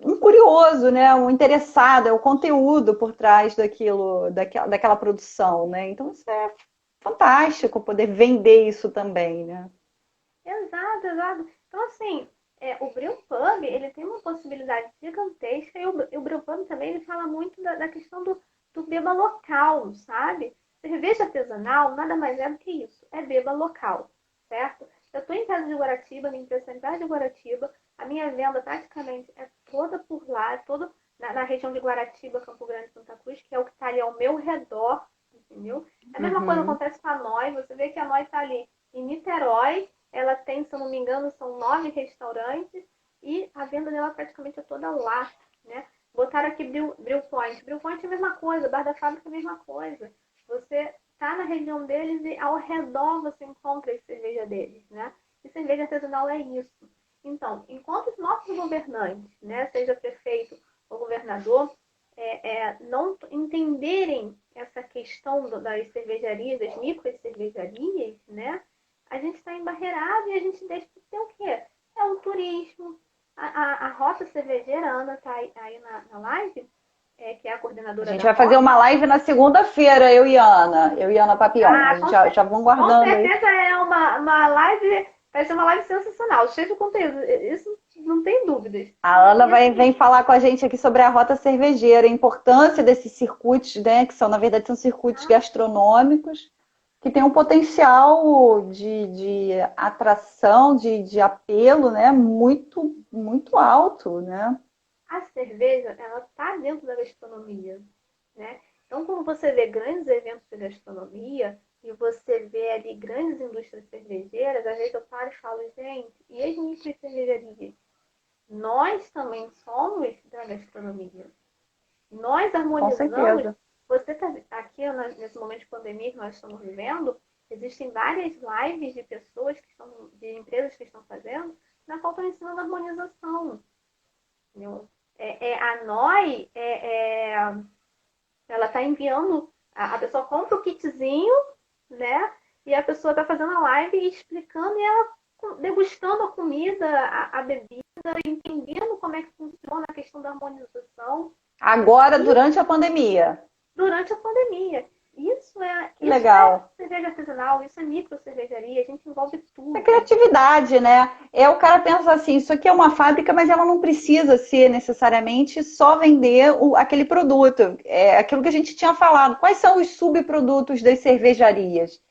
um curioso, né? Um interessado, é o conteúdo por trás daquela produção, né? Então isso é fantástico poder vender isso também, né? Exato, exato. Então, assim, o Brewpub, ele tem uma possibilidade gigantesca e o Brewpub também, ele fala muito da questão do beba local, sabe? Cerveja artesanal nada mais é do que isso, é beba local, certo? Eu estou em casa de Guaratiba, minha empresa está em casa de Guaratiba, a minha venda praticamente é toda por lá, é toda na região de Guaratiba, Campo Grande, Santa Cruz, que é o que está ali ao meu redor, entendeu? A mesma coisa Uhum. acontece com a Noi, você vê que a Noi está ali em Niterói, ela tem, se eu não me engano, são 9 restaurantes e a venda dela praticamente é toda lá, né? Botaram aqui Brew Point. Brew Point é a mesma coisa, Bar da Fábrica é a mesma coisa. Você tá na região deles e ao redor você encontra a cerveja deles, né? E cerveja artesanal é isso. Então, enquanto os nossos governantes, né, seja prefeito ou governador, não entenderem essa questão das cervejarias, das micro cervejarias, né? A gente está embarreirado e a gente deixa de ter o quê? É o turismo. A Rota Cervejeira, a Ana está aí na live, que é a A coordenadora gente da vai fazer uma Rota. live na segunda-feira, eu e Ana Papião. A Ah, gente já vão com guardando aí. certeza é uma live, vai ser uma live sensacional, cheia de conteúdo. Isso não tem dúvidas. A Ana E vem assim, falar com a gente aqui sobre a rota cervejeira, a importância desses circuitos, né, que são, na verdade, são circuitos ah, gastronômicos, que tem um potencial de atração, de apelo, né, muito, muito alto, né? a cerveja, ela está dentro da gastronomia, né? Então, quando você vê grandes eventos de gastronomia e você vê ali grandes indústrias cervejeiras, às vezes eu paro e falo, gente, e as micro cervejarias? Nós também somos da gastronomia. Nós Com harmonizamos. certeza. Você está aqui nesse momento de pandemia que nós estamos vivendo, Existem várias lives de pessoas de empresas que estão fazendo, na qual estão ensinando harmonização. Entendeu? A NOI, ela está enviando, a pessoa compra o kitzinho, né? E a pessoa está fazendo a live e explicando, e ela degustando a comida, a bebida, entendendo como é que funciona a questão da harmonização. Agora, durante a pandemia. Durante a pandemia. Isso Legal. É cerveja artesanal, isso é micro cervejaria, a gente envolve tudo. É criatividade, né? O cara pensa assim, isso aqui é uma fábrica, mas ela não precisa ser necessariamente só vender aquele produto. É aquilo que a gente tinha falado. Quais são os subprodutos das cervejarias?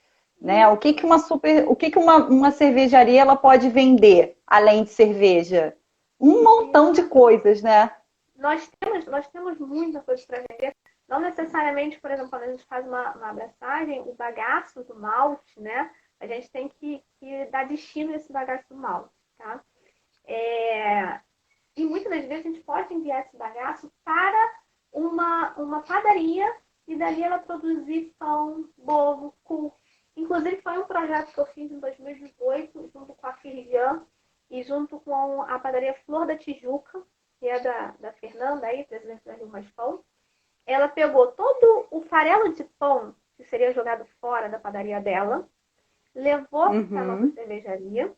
Né? O que uma cervejaria ela pode vender além de cerveja? Um montão de coisas, né? Nós temos muita coisa para vender. Não necessariamente, por exemplo, quando a gente faz uma abraçagem, o bagaço do malte, né? A gente tem que dar destino a esse bagaço do malte, tá? E muitas das vezes a gente pode enviar esse bagaço para uma padaria e dali ela produzir pão, bolo, cookie. Inclusive foi um projeto que eu fiz em 2018, junto com a Firjan e junto com a padaria Flor da Tijuca, que é da Fernanda, aí, presidente da Rio Mais Pão. Ela pegou todo o farelo de pão que seria jogado fora da padaria dela, levou para a nossa cervejaria.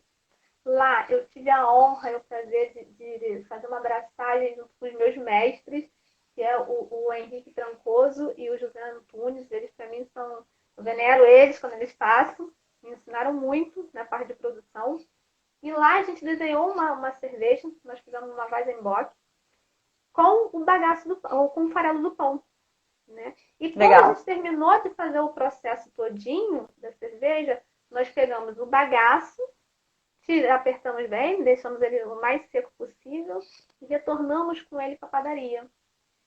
Lá eu tive a honra e o prazer de fazer uma abraçagem junto com os meus mestres, que é o Henrique Trancoso e o José Antunes. Eles, para mim, são... Eu venero eles quando eles passam, me ensinaram muito na parte de produção. E lá a gente desenhou uma cerveja, nós fizemos uma Weizenbock, com o bagaço com o farelo do pão, né? E quando a gente terminou de fazer o processo todinho da cerveja, nós pegamos o bagaço, apertamos bem, deixamos ele o mais seco possível e retornamos com ele para a padaria.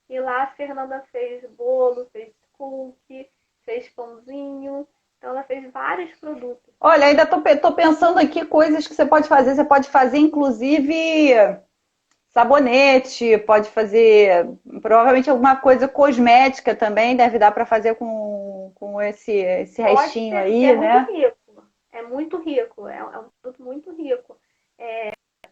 E lá a Fernanda fez bolo, fez cookie, fez pãozinho. Então ela fez vários produtos. Olha, ainda tô pensando aqui coisas que você pode fazer. Você pode fazer, inclusive, sabonete, pode fazer provavelmente alguma coisa cosmética também, deve dar para fazer com esse restinho aí, né? É muito rico, é um produto muito rico.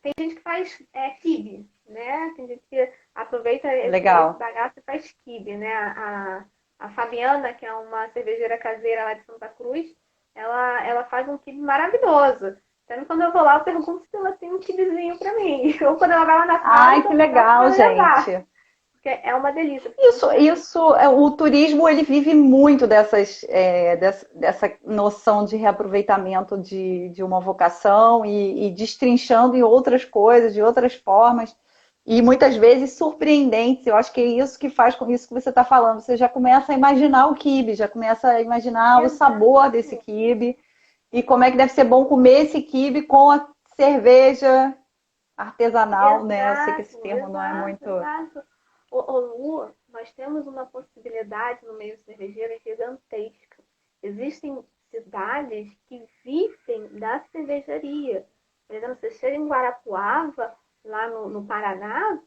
Tem gente que faz quibe, né? Tem gente que aproveita esse bagaço e faz quibe, né? A Fabiana, que é uma cervejeira caseira lá de Santa Cruz, ela faz um quibe maravilhoso. Então, quando eu vou lá, eu pergunto se ela tem um quibezinho pra mim. Ou quando ela vai lá na fábrica... Ai, que legal, gente. Porque é uma delícia. O turismo, ele vive muito dessa noção de reaproveitamento de uma vocação e destrinchando em outras coisas, de outras formas. E muitas vezes surpreendentes. Eu acho que é isso que faz com isso que você está falando. Você já começa a imaginar o quibe, já começa a imaginar o sabor desse quibe e como é que deve ser bom comer esse quibe com a cerveja artesanal, né? Eu sei que esse termo não é muito... Lu, nós temos uma possibilidade no meio cervejeiro gigantesca. Existem cidades que vivem da cervejaria. Por exemplo, você chega em Guarapuava, lá no Paraná,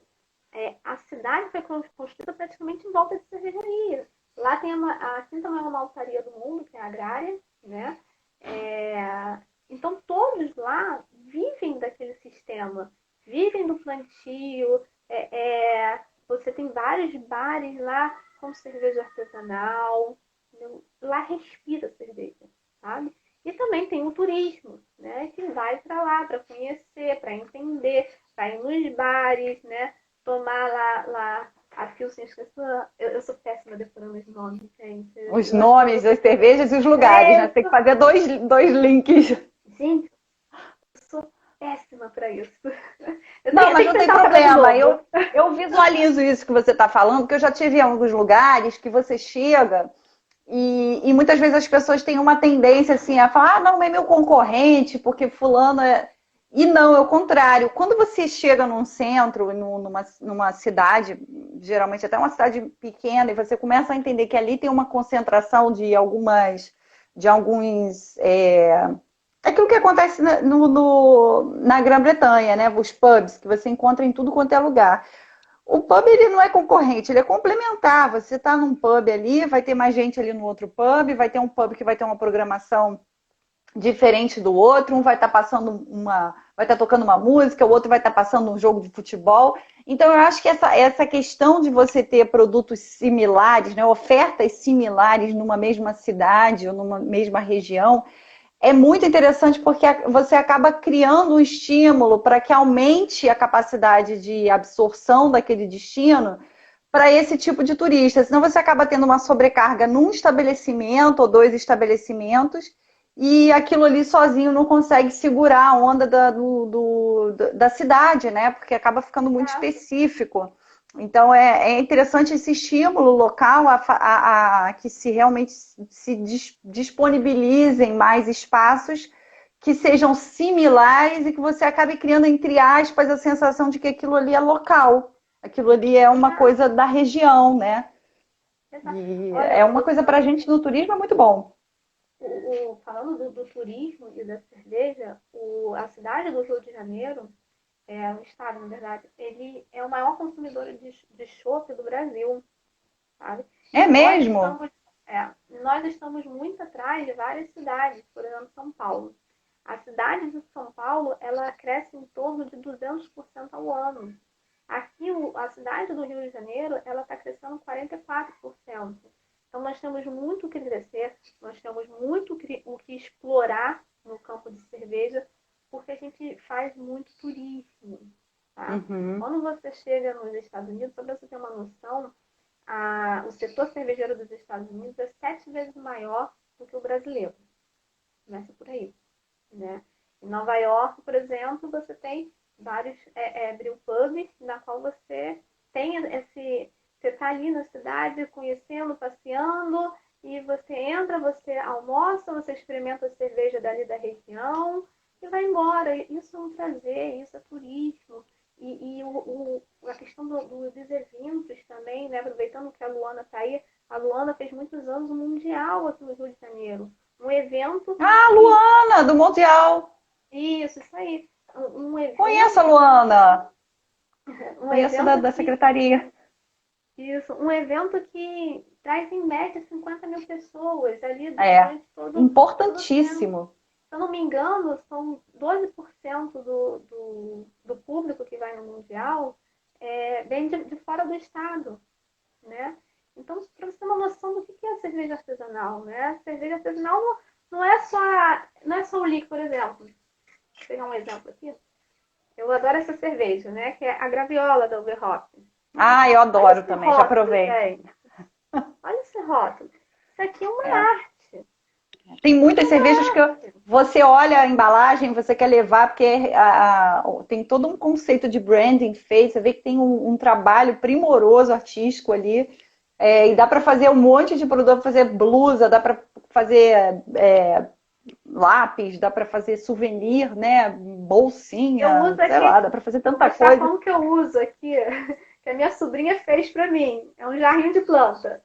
a cidade foi construída praticamente em volta de cervejaria. Lá tem a quinta maior maltaria do mundo, que é a Agrária, né? Então, todos lá vivem daquele sistema, vivem do plantio. Você tem vários bares lá com cerveja artesanal. Lá respira cerveja, sabe? E também tem o turismo, né? Que vai para lá para conhecer, para entender, para ir nos bares, né? Tomar lá a Pilsen, eu sou péssima decorando os nomes, gente. Os nomes das cervejas e os lugares, né? Tem que fazer dois links. Gente, eu sou péssima para isso. Não, mas não tem problema. Eu visualizo isso que você está falando, porque eu já tive em alguns lugares que você chega e muitas vezes as pessoas têm uma tendência assim a falar, não, é meu concorrente, porque fulano é... E não, é o contrário. Quando você chega num centro, numa cidade, geralmente até uma cidade pequena, e você começa a entender que ali tem uma concentração de alguns... aquilo que acontece na Grã-Bretanha, né? Os pubs, que você encontra em tudo quanto é lugar. O pub, ele não é concorrente, ele é complementar. Você está num pub ali, vai ter mais gente ali no outro pub, vai ter um pub que vai ter uma programação diferente do outro, um vai estar vai estar tocando uma música, o outro vai estar passando um jogo de futebol. Então, eu acho que essa questão de você ter produtos similares, né, ofertas similares numa mesma cidade ou numa mesma região, é muito interessante porque você acaba criando um estímulo para que aumente a capacidade de absorção daquele destino para esse tipo de turista. Senão você acaba tendo uma sobrecarga num estabelecimento ou dois estabelecimentos e aquilo ali sozinho não consegue segurar a onda da cidade, né? Porque acaba ficando muito específico. Então é interessante esse estímulo local a que se realmente se disponibilizem mais espaços que sejam similares e que você acabe criando, entre aspas, a sensação de que aquilo ali é local. Aquilo ali é uma coisa da região, né? E Olha, é uma coisa para a gente no turismo é muito bom. Falando do turismo e da cerveja, a cidade do Rio de Janeiro, o estado, na verdade, ele é o maior consumidor de chopp do Brasil, sabe? É Nós mesmo? estamos, nós estamos muito atrás de várias cidades, por exemplo, São Paulo. A cidade de São Paulo, ela cresce em torno de 200% ao ano. Aqui, a cidade do Rio de Janeiro, ela está crescendo 44%. Então, nós temos muito o que crescer, nós temos muito o que explorar no campo de cerveja, porque a gente faz muito turismo, tá? Uhum. Quando você chega nos Estados Unidos, só para você ter uma noção, o setor cervejeiro dos Estados Unidos é 7 vezes maior do que o brasileiro. Começa por aí, né? Em Nova York, por exemplo, você tem vários brewpubs na qual você tem você está ali na cidade conhecendo, passeando, e você entra, você almoça, você experimenta a cerveja dali da região e vai embora. Isso é um prazer, isso é turismo. A questão dos eventos também, né? Aproveitando que a Luana está aí, a Luana fez muitos anos o Mundial aqui no Rio de Janeiro. Um evento Ah, que. Luana, do Mundial. Isso aí. Um Conheço a evento. Luana. Um Conheço evento da que. secretaria. Isso, um evento que traz em média 50 mil pessoas ali É, durante todo o tempo. importantíssimo. Se eu não me engano, são 12% do público que vai no Mundial vem de fora do estado, né? Então, para você ter uma noção do que é a cerveja artesanal, né? A cerveja artesanal não é só o líquido, por exemplo. Vou pegar um exemplo aqui. Eu adoro essa cerveja, né? Que é a Graviola da Overhop. Né? Ah, eu Olha adoro esse também, já rótulo, provei. gente. Olha esse rótulo. Isso aqui é uma É. arte. Tem Isso é muitas cervejas que uma arte. você olha a embalagem, você quer levar, porque tem todo um conceito de branding feito, você vê que tem um trabalho primoroso artístico ali, e dá para fazer um monte de produto, dá pra fazer blusa, dá para fazer lápis, dá para fazer souvenir, né? Eu Bolsinha, uso sei aqui, lá, dá para fazer vou tanta mostrar coisa. como que eu uso aqui, que a minha sobrinha fez para mim. É um jarrinho de planta.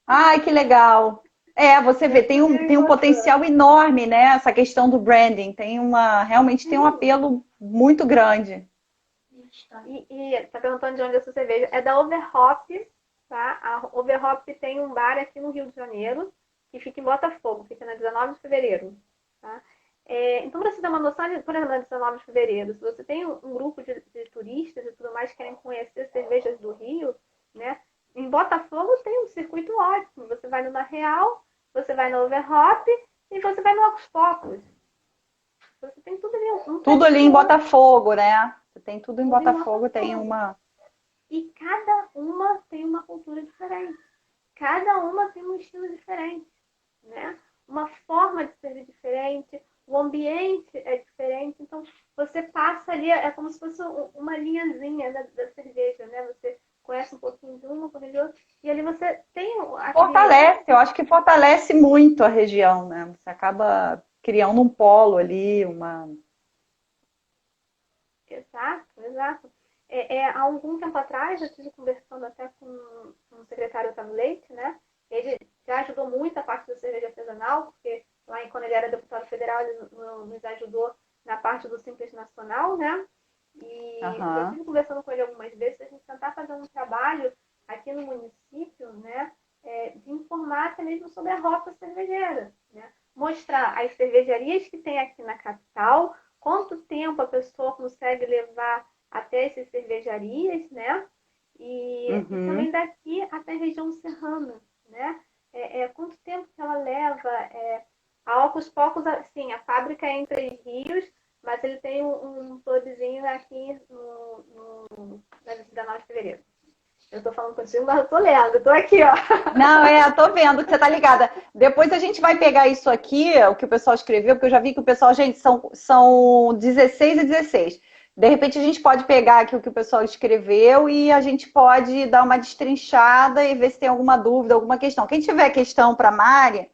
Ai, que legal. É, você Minha vê, sobrinha me tem um mostrou. potencial enorme, né? Essa questão do branding. Realmente tem um Sim. apelo muito grande. Tá perguntando de onde é essa cerveja? É da Overhop, tá? A Overhop tem um bar aqui no Rio de Janeiro, que fica em Botafogo, fica na 19 de fevereiro, tá? Então, para você ter uma noção, por exemplo, na 19 de fevereiro, se você tem um grupo de turistas e tudo mais que querem conhecer cervejas do Rio, né? Em Botafogo tem um circuito ótimo. Você vai no Na Real, você vai no Overhop e você vai no Ocos Pocos. Você tem tudo ali, um Tudo ali pertinho do em outro, Botafogo, né? Você tem tudo em tudo em Botafogo, tem Botafogo. uma. E cada uma tem uma cultura diferente. Cada uma tem um estilo diferente, né? Uma forma de servir diferente, o ambiente é diferente. Então, você passa ali, é como se fosse uma linhazinha da cerveja, né? Você conhece um pouquinho de uma, um pouquinho de outra, e ali você tem aquele... Fortalece, eu acho que fortalece muito a região, né? Você acaba criando um polo ali, uma. Exato, exato. Há algum tempo atrás, eu estive conversando até com o secretário Otávio Leite, né? Ele já ajudou muito a parte da cerveja artesanal, porque lá quando ele era deputado federal, ele nos ajudou na parte do Simples Nacional, né? E eu Aham. estive conversando com ele algumas vezes, a gente tentar fazer um trabalho aqui no município, né? De informar até mesmo sobre a rota cervejeira, né? mostrar as cervejarias que tem aqui na capital, quanto tempo a pessoa consegue levar até essas cervejarias, né? E também daqui até a região serrana, né? Quanto tempo que ela leva? Aos poucos, assim, a fábrica é em Três Rios, mas ele tem um pubzinho aqui na 19 de fevereiro. Eu tô falando contigo, mas eu tô lendo, tô aqui, ó. Não, tô vendo que você tá ligada. Depois a gente vai pegar isso aqui, o que o pessoal escreveu, porque eu já vi que o pessoal, gente, são 16 e 16. De repente a gente pode pegar aqui o que o pessoal escreveu e a gente pode dar uma destrinchada e ver se tem alguma dúvida, alguma questão. Quem tiver questão para Mari,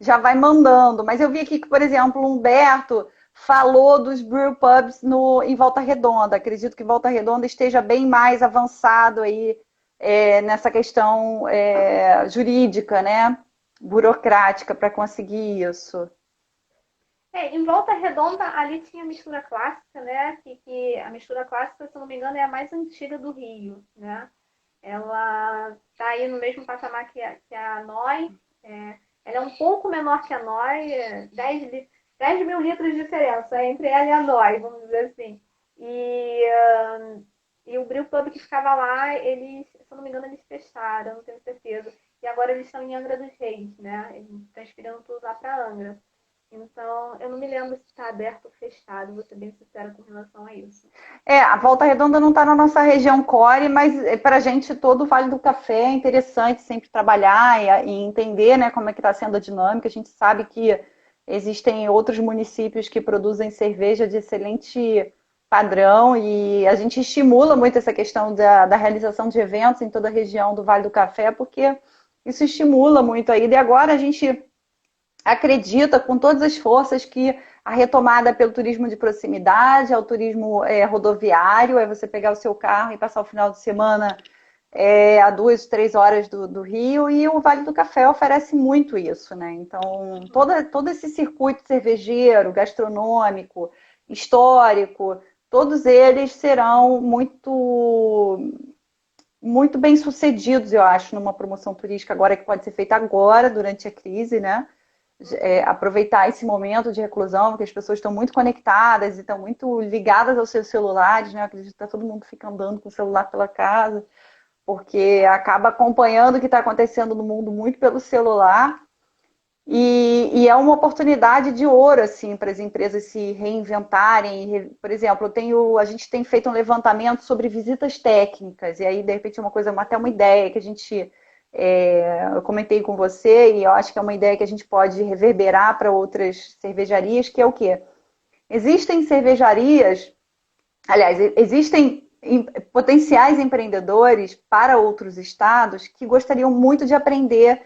já vai mandando. Mas eu vi aqui que, por exemplo, o Humberto falou dos brew pubs em Volta Redonda. Acredito que Volta Redonda esteja bem mais avançado aí nessa questão jurídica, né? Burocrática para conseguir isso. Em Volta Redonda, ali tinha mistura clássica, né? Que a mistura clássica, se não me engano, é a mais antiga do Rio, né? Ela está aí no mesmo patamar que a NOI. Ela é um pouco menor que a NOI, 10 mil litros de diferença entre ela e a NOI, vamos dizer assim. E o Brew Pub que ficava lá, eles, se eu não me engano, eles fecharam, não tenho certeza. E agora eles estão em Angra dos Reis, né? Eles transferindo tudo lá para Angra. Então, eu não me lembro se está aberto ou fechado, vou ser bem sincera com relação a isso. A Volta Redonda não está na nossa região core, mas para a gente todo o Vale do Café é interessante sempre trabalhar e entender, né, como é que está sendo a dinâmica. A gente sabe que existem outros municípios que produzem cerveja de excelente padrão e a gente estimula muito essa questão da realização de eventos em toda a região do Vale do Café, porque isso estimula muito aí. E agora a gente acredita com todas as forças que a retomada pelo turismo de proximidade, ao turismo rodoviário, é você pegar o seu carro e passar o final de semana a 2, 3 horas do Rio, e o Vale do Café oferece muito isso, né? Então, todo esse circuito cervejeiro, gastronômico, histórico, todos eles serão muito bem sucedidos, eu acho, numa promoção turística agora que pode ser feita agora, durante a crise, né? Aproveitar esse momento de reclusão, que as pessoas estão muito conectadas e estão muito ligadas aos seus celulares, né? Eu acredito que tá todo mundo fica andando com o celular pela casa, porque acaba acompanhando o que está acontecendo no mundo muito pelo celular. E é uma oportunidade de ouro, assim, para as empresas se reinventarem. Por exemplo, a gente tem feito um levantamento sobre visitas técnicas, e aí, de repente, é uma coisa, até uma ideia que a gente eu comentei com você, e eu acho que é uma ideia que a gente pode reverberar para outras cervejarias, que é o quê? Existem cervejarias, aliás, existem potenciais empreendedores para outros estados que gostariam muito de aprender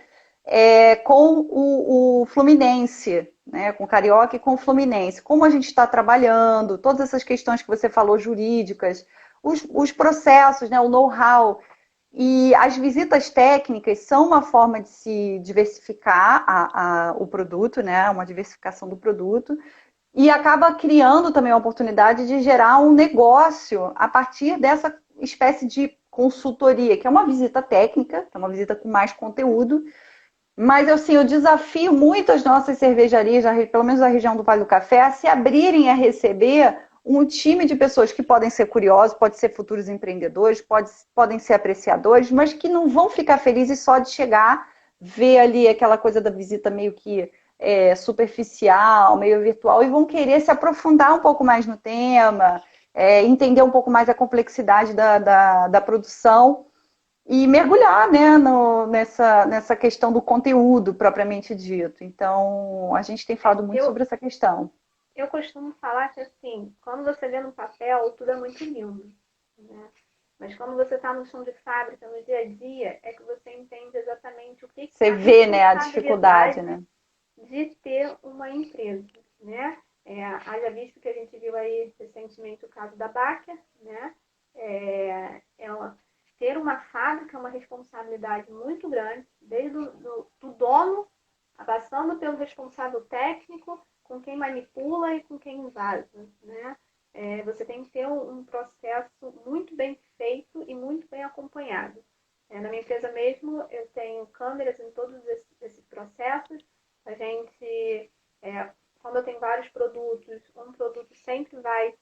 com o Fluminense, né, com o Carioca e com o Fluminense. Como a gente está trabalhando, todas essas questões que você falou, jurídicas, os processos, né, o know-how. E as visitas técnicas são uma forma de se diversificar o produto, né? Uma diversificação do produto, e acaba criando também a oportunidade de gerar um negócio a partir dessa espécie de consultoria, que é uma visita técnica, que é uma visita com mais conteúdo, mas assim, eu desafio muito as nossas cervejarias, pelo menos da região do Vale do Café, a se abrirem a receber um time de pessoas que podem ser curiosos, podem ser futuros empreendedores, podem ser apreciadores, mas que não vão ficar felizes só de chegar, ver ali aquela coisa da visita meio que superficial, meio virtual, e vão querer se aprofundar um pouco mais no tema, entender um pouco mais a complexidade da produção e mergulhar, né, nessa questão do conteúdo propriamente dito. Então, a gente tem falado muito sobre essa questão. Eu costumo falar que, assim, quando você vê no papel, tudo é muito lindo, né? Mas quando você está no chão de fábrica, no dia a dia, é que você entende exatamente o que você vê, né, a dificuldade, né? De ter uma empresa, né? Haja visto que a gente viu aí recentemente o caso da Baker, né? Ter uma fábrica é uma responsabilidade muito grande, desde do dono, passando pelo responsável técnico, com quem manipula e com quem invasa, né? Você tem que ter um processo muito bem feito e muito bem acompanhado. Na minha empresa mesmo, eu tenho câmeras em todos esses processos. A gente Quando eu tenho vários produtos, um produto sempre vai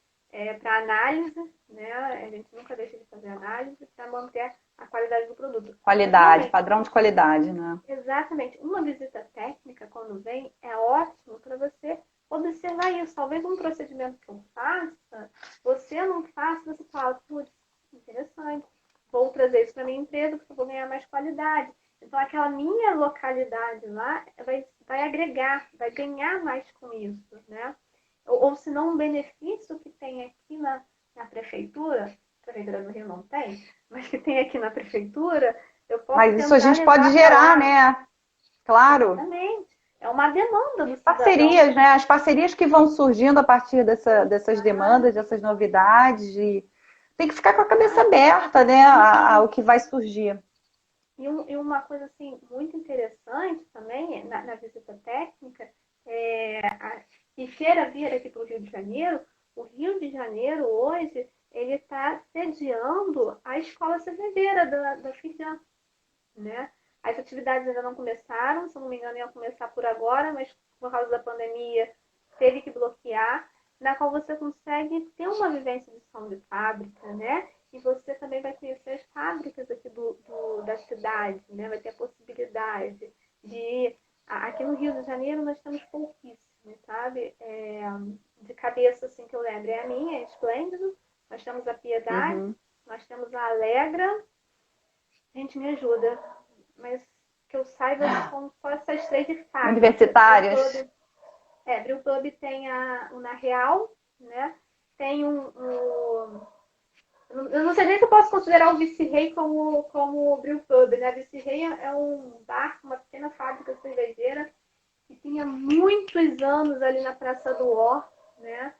para análise, né? A gente nunca deixa de fazer análise para manter a qualidade do produto. Qualidade, padrão de qualidade, né? Exatamente. Uma visita técnica, quando vem, é ótimo para você observar isso. Talvez um procedimento que eu faça, você não faça, você fala, putz, interessante, vou trazer isso para minha empresa porque eu vou ganhar mais qualidade. Então, aquela minha localidade lá vai agregar, vai ganhar mais com isso, né? Ou se não, um benefício que tem aqui na prefeitura, a prefeitura do Rio não tem, mas que tem aqui na prefeitura, eu posso Mas isso a gente pode gerar, né? Claro. Exatamente. É uma demanda do cidadão. Parcerias, né? As parcerias que vão surgindo a partir dessas demandas, dessas novidades. Tem que ficar com a cabeça aberta, né? Ao que vai surgir. E uma coisa assim, muito interessante também na visita técnica, e queira vir aqui para o Rio de Janeiro, o Rio de Janeiro hoje ele está sediando a escola cervejeira da FIJAM, né? As atividades ainda não começaram, se eu não me engano iam começar por agora, mas por causa da pandemia teve que bloquear, na qual você consegue ter uma vivência de som de fábrica, né? E você também vai conhecer as fábricas aqui da cidade, né? Vai ter a possibilidade de ir. Aqui no Rio de Janeiro nós temos pouquíssimos, sabe? De cabeça, assim, que eu lembro. É a minha, é Esplêndido. Nós temos a Piedade, nós temos a Alegra. Gente, me ajuda. Mas que eu saiba, são só essas 3 de fábrica. Universitárias. Brewpub tem o Na Real, né? Tem eu não sei nem se eu posso considerar o Vice-Rei como Brewpub, né? Vice-Rei é um bar, uma pequena fábrica cervejeira que tinha muitos anos ali na Praça do Ó, né?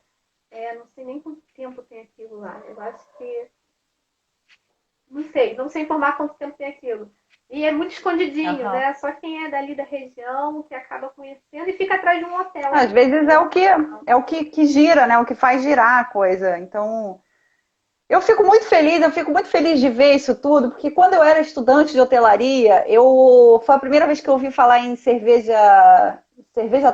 Não sei nem quanto tempo tem aquilo lá. Eu acho que... Não sei informar quanto tempo tem aquilo. E é muito escondidinho, né? Só quem é dali da região que acaba conhecendo e fica atrás de um hotel. Às vezes é o que gira, né? O que faz girar a coisa. Então, eu fico muito feliz de ver isso tudo, porque quando eu era estudante de hotelaria, foi a primeira vez que eu ouvi falar em cerveja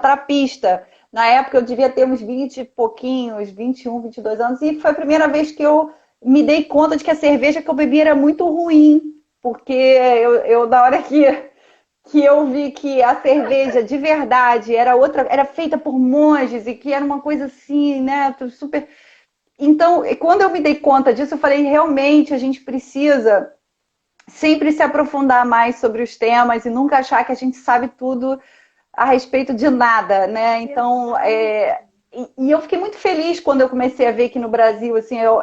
trapista. Na época eu devia ter uns 20 e pouquinhos, 21, 22 anos, e foi a primeira vez que eu me dei conta de que a cerveja que eu bebia era muito ruim, porque eu da hora que eu vi que a cerveja de verdade era feita por monges e que era uma coisa assim, né, super... Então, quando eu me dei conta disso, eu falei, realmente a gente precisa sempre se aprofundar mais sobre os temas e nunca achar que a gente sabe tudo a respeito de nada, né? Então, e eu fiquei muito feliz quando eu comecei a ver que no Brasil, assim, eu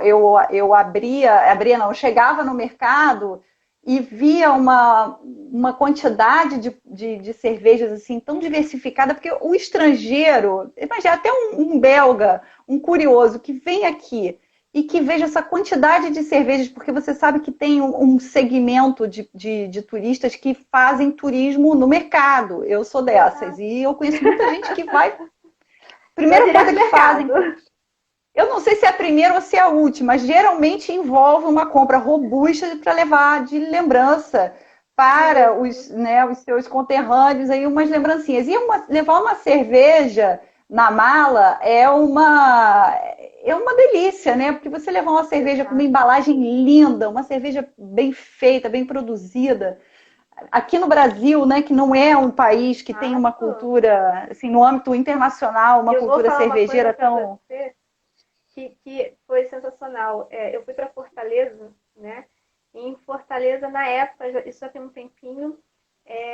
eu chegava no mercado e via uma quantidade de cervejas assim tão diversificada, porque o estrangeiro, imagina até um belga, um curioso que vem aqui e que veja essa quantidade de cervejas, porque você sabe que tem um segmento de turistas que fazem turismo no mercado. Eu sou dessas. E eu conheço muita gente que vai... Primeira coisa que fazem... Eu não sei se é a primeira ou se é a última, mas geralmente envolve uma compra robusta para levar de lembrança para os seus conterrâneos, aí umas lembrancinhas. E levar uma cerveja na mala é uma delícia, né? Porque você levar uma cerveja com uma embalagem linda, uma cerveja bem feita, bem produzida. Aqui no Brasil, né, que não é um país que tem uma cultura, assim, no âmbito internacional, uma cultura cervejeira tão... Que foi sensacional. Eu fui para Fortaleza, né? E em Fortaleza, na época, isso já tem um tempinho,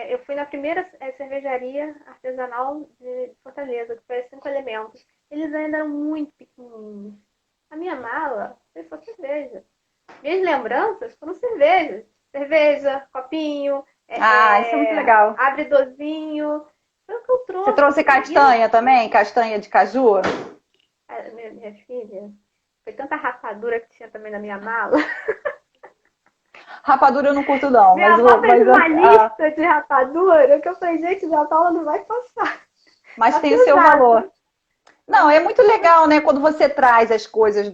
eu fui na primeira cervejaria artesanal de Fortaleza, que foi a 5 Elementos. Eles ainda eram muito pequenininhos. A minha mala foi só cerveja. Minhas lembranças foram cervejas. Cerveja, copinho. Isso é muito legal. Abridorzinho. Foi o que eu trouxe. Você trouxe castanha também? Castanha de caju? Minha filha, foi tanta rapadura que tinha também na minha mala. Rapadura eu não curto não. Minha avó fez uma lista de rapadura que eu falei, gente, minha Paula não vai passar. Mas tem o seu valor. Não, é muito legal, né? Quando você traz as coisas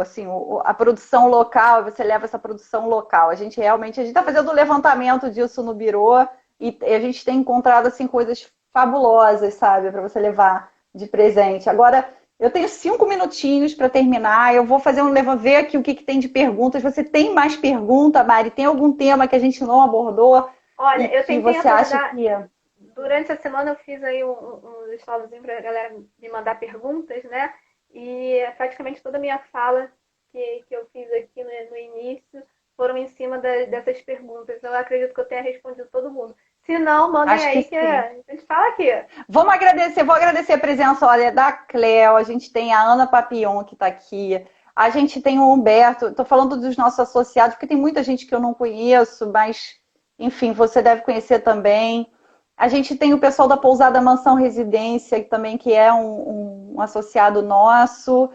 assim, a produção local, você leva essa produção local. A gente está fazendo o levantamento disso no birô e a gente tem encontrado assim coisas fabulosas, sabe? Para você levar de presente. Agora, eu tenho 5 minutinhos para terminar. Eu vou fazer ver aqui o que tem de perguntas. Você tem mais pergunta, Mari? Tem algum tema que a gente não abordou e Olha, eu que tentei você acha abordar. que... Durante a semana eu fiz aí um storyzinho para a galera me mandar perguntas, né? E praticamente toda a minha fala que eu fiz aqui no início foram em cima dessas perguntas. Eu acredito que eu tenha respondido todo mundo. Se não, mandem Acho que aí que sim. a gente fala aqui. Vou agradecer a presença, olha, da Cléo, a gente tem a Ana Papillon que está aqui, a gente tem o Humberto, estou falando dos nossos associados, porque tem muita gente que eu não conheço, mas, enfim, você deve conhecer também. A gente tem o pessoal da Pousada Mansão Residência, que é um associado nosso.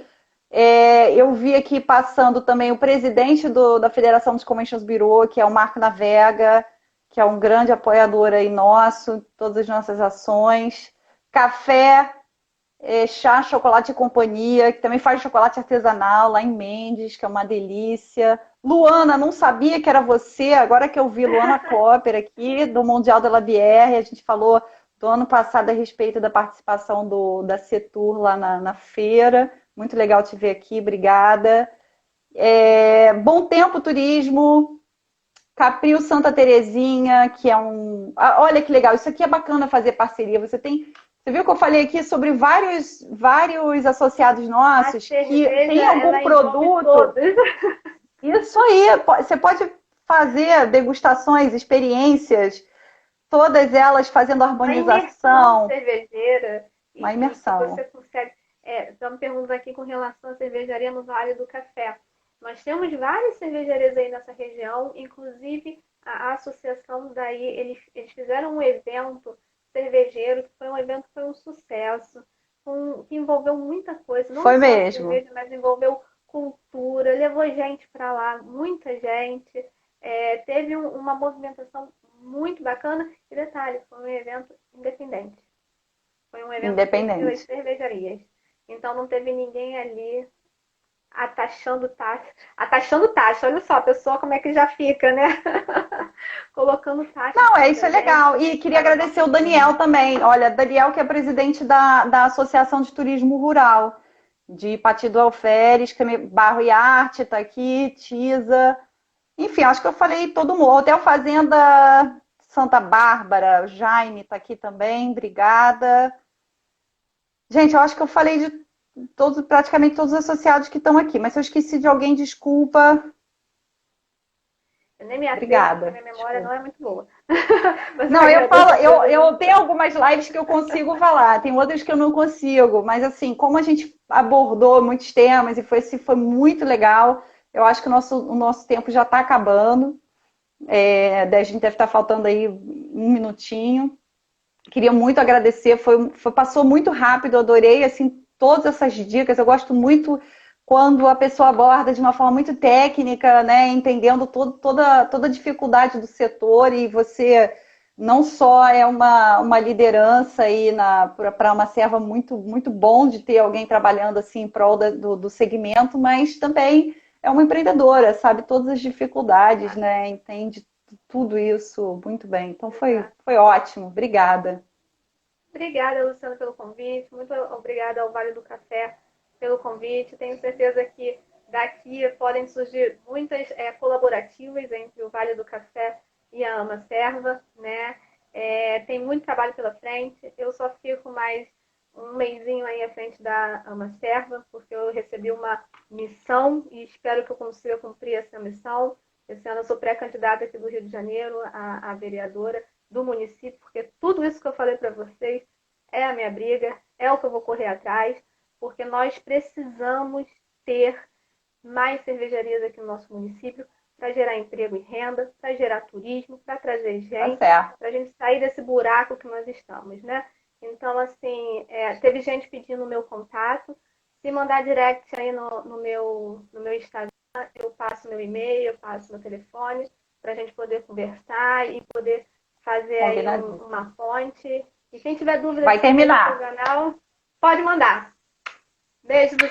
Eu vi aqui passando também o presidente da Federação dos Conventions Bureau, que é o Marco Navega, que é um grande apoiador aí nosso, todas as nossas ações. Café, chá, chocolate e companhia, que também faz chocolate artesanal lá em Mendes, que é uma delícia. Luana, não sabia que era você, agora que eu vi Luana Copper aqui, do Mundial da Labière, a gente falou do ano passado a respeito da participação da Setur lá na feira. Muito legal te ver aqui, obrigada. Bom Tempo Turismo, Capril Santa Terezinha, que é olha que legal, isso aqui é bacana fazer parceria. Você viu que eu falei aqui sobre vários associados nossos que tem algum produto. Isso aí, você pode fazer degustações, experiências, todas elas fazendo harmonização. Uma imersão cervejeira. Uma imersão. Você consegue. Estamos perguntando aqui com relação à cervejaria no Vale do Café. Nós temos várias cervejarias aí nessa região, inclusive a associação daí, eles fizeram um evento cervejeiro, que foi um sucesso, que envolveu muita coisa, não foi só mesmo. cerveja, mas envolveu cultura, levou gente para lá, muita gente, teve uma movimentação muito bacana, e detalhe, foi um evento independente. Foi um evento das cervejarias. Então não teve ninguém ali atachando taxa. Olha só, a pessoa como é que já fica, né? Colocando taxa. Não, isso é legal. E queria agradecer o Daniel também. Olha, Daniel que é presidente da Associação de Turismo Rural, de Pati do Alferes, Barro e Arte está aqui, Tisa. Enfim, acho que eu falei todo mundo. Hotel Fazenda Santa Bárbara, o Jaime está aqui também, obrigada. Gente, eu acho que eu falei de praticamente todos os associados que estão aqui, mas se eu esqueci de alguém, desculpa. Eu nem me atrevo, obrigada. Porque minha memória não é muito boa. Não, eu tenho algumas lives que eu consigo falar, tem outras que eu não consigo, mas assim, como a gente abordou muitos temas e foi muito legal, eu acho que o nosso tempo já está acabando. A gente deve estar faltando aí 1 minutinho. Queria muito agradecer, passou muito rápido, eu adorei assim, todas essas dicas, eu gosto muito quando a pessoa aborda de uma forma muito técnica, né, entendendo toda a dificuldade do setor, e você não só é uma liderança aí para uma serva muito, muito bom de ter alguém trabalhando assim em prol do segmento, mas também é uma empreendedora, sabe todas as dificuldades, né, entende tudo isso muito bem. Então foi ótimo, obrigada. Obrigada, Luciana, pelo convite, muito obrigada ao Vale do Café pelo convite. Tenho certeza que daqui podem surgir muitas colaborativas entre o Vale do Café e a Ama Serva, né? Tem muito trabalho pela frente. Eu só fico mais um mesinho aí à frente da Ama Serva, porque eu recebi uma missão e espero que eu consiga cumprir essa missão. Esse ano eu sou pré-candidata aqui do Rio de Janeiro a vereadora do município, porque tudo isso que eu falei para vocês é a minha briga, é o que eu vou correr atrás, porque nós precisamos ter mais cervejarias aqui no nosso município para gerar emprego e renda, para gerar turismo, para trazer gente, para a gente sair desse buraco que nós estamos, né? Então, assim, teve gente pedindo o meu contato. Se mandar direct aí no meu Instagram, eu passo meu e-mail, eu passo meu telefone, para a gente poder conversar e poder fazer aí uma ponte. E quem tiver dúvida vai terminar. do canal, pode mandar. Beijo do